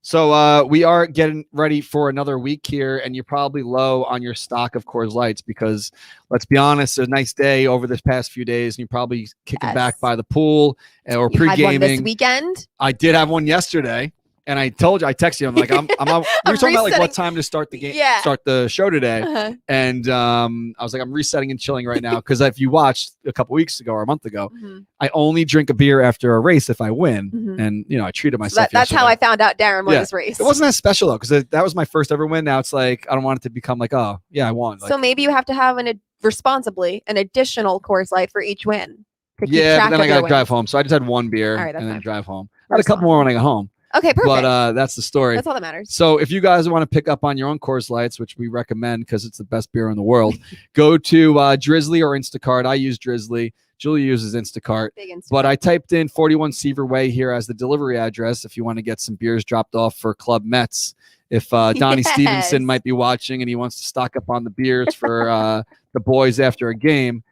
So we are getting ready for another week here, and you're probably low on your stock of Coors Lights because, let's be honest, a nice day over this past few days, and you're probably kicking back by the pool or pre-gaming. Had one this weekend? I did have one yesterday, and I told you, I texted you, I'm like, I'm we were talking about like what time to start the game, start the show today, and I was like, I'm resetting and chilling right now because if you watched a couple weeks ago or a month ago, I only drink a beer after a race if I win, and you know I treated myself. That's how I found out Darren won his race. It wasn't that special though because that was my first ever win. Now it's like I don't want it to become like, oh yeah, I won. Like, so maybe you have to have responsibly an additional Coors Light for each win. Yeah, but then I got to drive home, so I just had one beer and then drive home. I had a couple more when I got home. Okay, perfect. But that's the story. That's all that matters. So if you guys want to pick up on your own Coors Lights, which we recommend because it's the best beer in the world, go to Drizly or Instacart. I use Drizly. Julia uses Instacart. Big Instacart. But I typed in 41 Seaver Way here as the delivery address if you want to get some beers dropped off for Club Mets. If Donnie Stevenson might be watching and he wants to stock up on the beers for the boys after a game,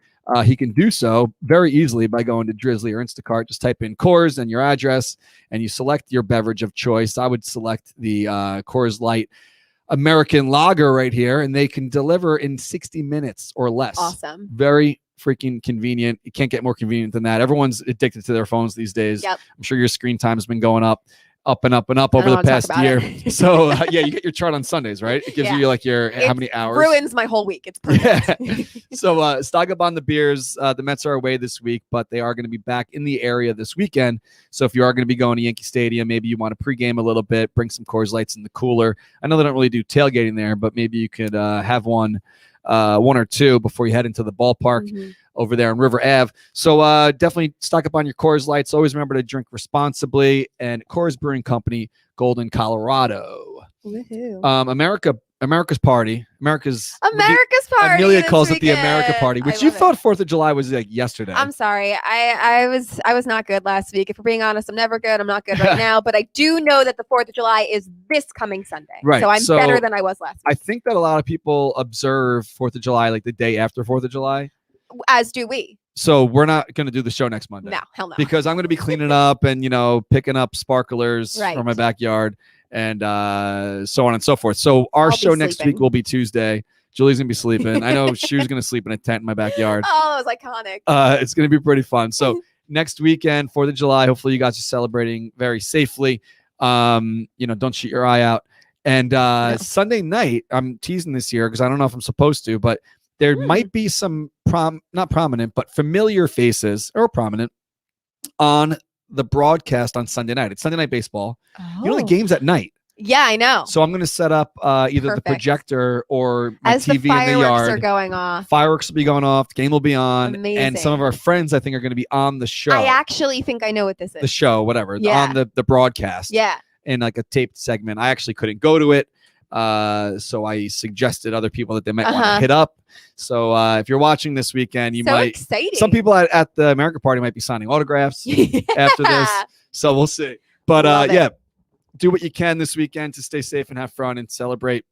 he can do so very easily by going to Drizly or Instacart. Just type in Coors and your address, and you select your beverage of choice. I would select the Coors Light American Lager right here, and they can deliver in 60 minutes or less. Awesome. Very freaking convenient. You can't get more convenient than that. Everyone's addicted to their phones these days. Yep. I'm sure your screen time has been going up and up over the past year. So yeah, you get your chart on Sundays, right? It gives you like how many hours. Ruins my whole week. It's perfect. Yeah. So stock up on the beers. The Mets are away this week, but they are going to be back in the area this weekend. So if you are going to be going to Yankee Stadium, maybe you want to pregame a little bit, bring some Coors Lights in the cooler. I know they don't really do tailgating there, but maybe you could have one or two before you head into the ballpark over there on River Ave. So definitely stock up on your Coors Lights. Always remember to drink responsibly. And Coors Brewing Company, Golden, Colorado. Woohoo. America's party. America's party. Amelia calls it the America party, which you thought 4th of July was like yesterday. I'm sorry. I was not good last week. If we're being honest, I'm never good. I'm not good right now. But I do know that the 4th of July is this coming Sunday. Right. So I'm better than I was last week. I think that a lot of people observe 4th of July like the day after 4th of July. As do we. So we're not going to do the show next Monday. No, hell no. Because I'm going to be cleaning up and, picking up sparklers from my backyard and so on and so forth. So our show next week will be Tuesday. Julie's going to be sleeping. I know she was going to sleep in a tent in my backyard. Oh, that was iconic. It's going to be pretty fun. So next weekend, 4th of July, hopefully you guys are celebrating very safely. Don't shoot your eye out. And Sunday night, I'm teasing this year because I don't know if I'm supposed to, but there might be some not prominent, but familiar faces or prominent on the broadcast on Sunday night. It's Sunday Night Baseball. Oh. The game's at night. Yeah, I know. So I'm going to set up either the projector or my TV in the yard. As the fireworks are going off. Fireworks will be going off. The game will be on. Amazing. And some of our friends, I think, are going to be on the show. I actually think I know what this is. The show, whatever. Yeah. On the broadcast. Yeah. In like a taped segment. I actually couldn't go to it. So I suggested other people that they might want to hit up. So if you're watching this weekend, you might. Exciting. Some people at the America party might be signing autographs after this. So we'll see. But yeah, do what you can this weekend to stay safe and have fun and celebrate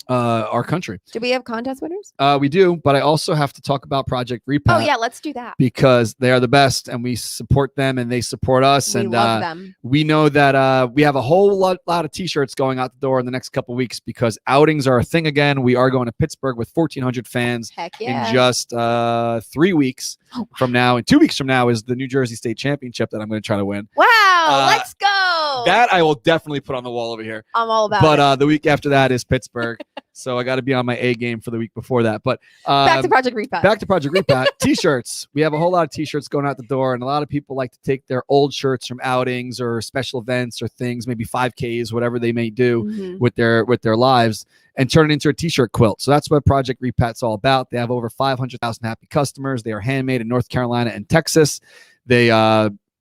our country. Do we have contest winners? We do, but I also have to talk about Project Repat. Oh yeah, let's do that. Because they are the best and we support them and they support us. We and love them. We know that we have a whole lot of t-shirts going out the door in the next couple of weeks because outings are a thing again. We are going to Pittsburgh with 1,400 fans in just 3 weeks from now. And 2 weeks from now is the New Jersey State Championship that I'm going to try to win. Wow, let's go. That I will definitely put on the wall over here. I'm all about it. But the week after that is Pittsburgh. So I got to be on my A game for the week before that. But back to Project Repat. T-shirts. We have a whole lot of T-shirts going out the door, and a lot of people like to take their old shirts from outings or special events or things, maybe 5Ks, whatever they may do with their lives, and turn it into a T-shirt quilt. So that's what Project Repat's all about. They have over 500,000 happy customers. They are handmade in North Carolina and Texas. They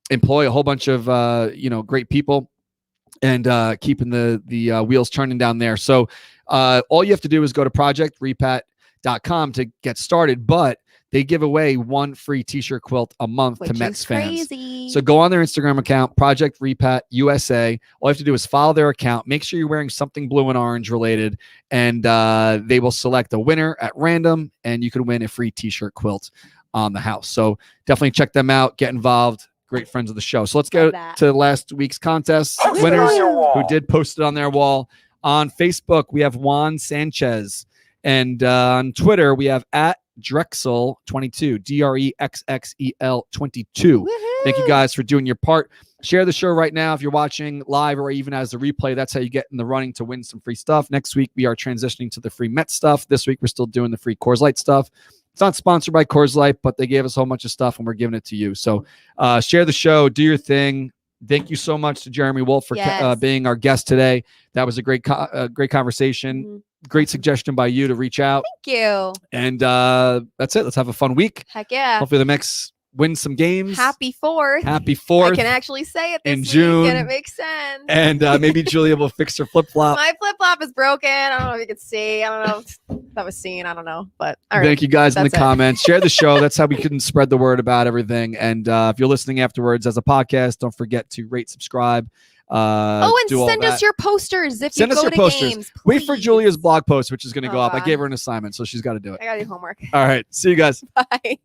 employ a whole bunch of great people and keeping the wheels turning down there. So all you have to do is go to projectrepat.com to get started, but they give away one free T-shirt quilt a month to Mets fans. So go on their Instagram account, Project Repat USA. All you have to do is follow their account. Make sure you're wearing something blue and orange related, and they will select a winner at random, and you can win a free T-shirt quilt on the house. So definitely check them out. Get involved. Great friends of the show. So let's go to last week's contest winners who did post it on their wall. On Facebook, we have Juan Sanchez. And on Twitter, we have at Drexel22, DREXXEL22. Thank you guys for doing your part. Share the show right now if you're watching live or even as a replay. That's how you get in the running to win some free stuff. Next week, we are transitioning to the free Mets stuff. This week, we're still doing the free Coors Light stuff. It's not sponsored by Coors Light, but they gave us a whole bunch of stuff, and we're giving it to you. So share the show. Do your thing. Thank you so much to Jeremy Wolf for being our guest today. That was a great conversation. Great suggestion by you to reach out. Thank you. And that's it. Let's have a fun week. Heck yeah. Hopefully the Mets win some games. Happy 4th. Happy 4th. I can actually say it this in June. And it makes sense. And maybe Julia will fix her flip-flop. My flip-flop is broken. I don't know if you can see. I don't know if that was seen. I don't know. But all right. Thank you guys in the comments. Share the show. That's how we can spread the word about everything. And if you're listening afterwards as a podcast, don't forget to rate, subscribe. And send us your posters if you go to games. Please. Wait for Julia's blog post, which is going to go up. I gave her an assignment, so she's got to do it. I got to do homework. All right. See you guys. Bye.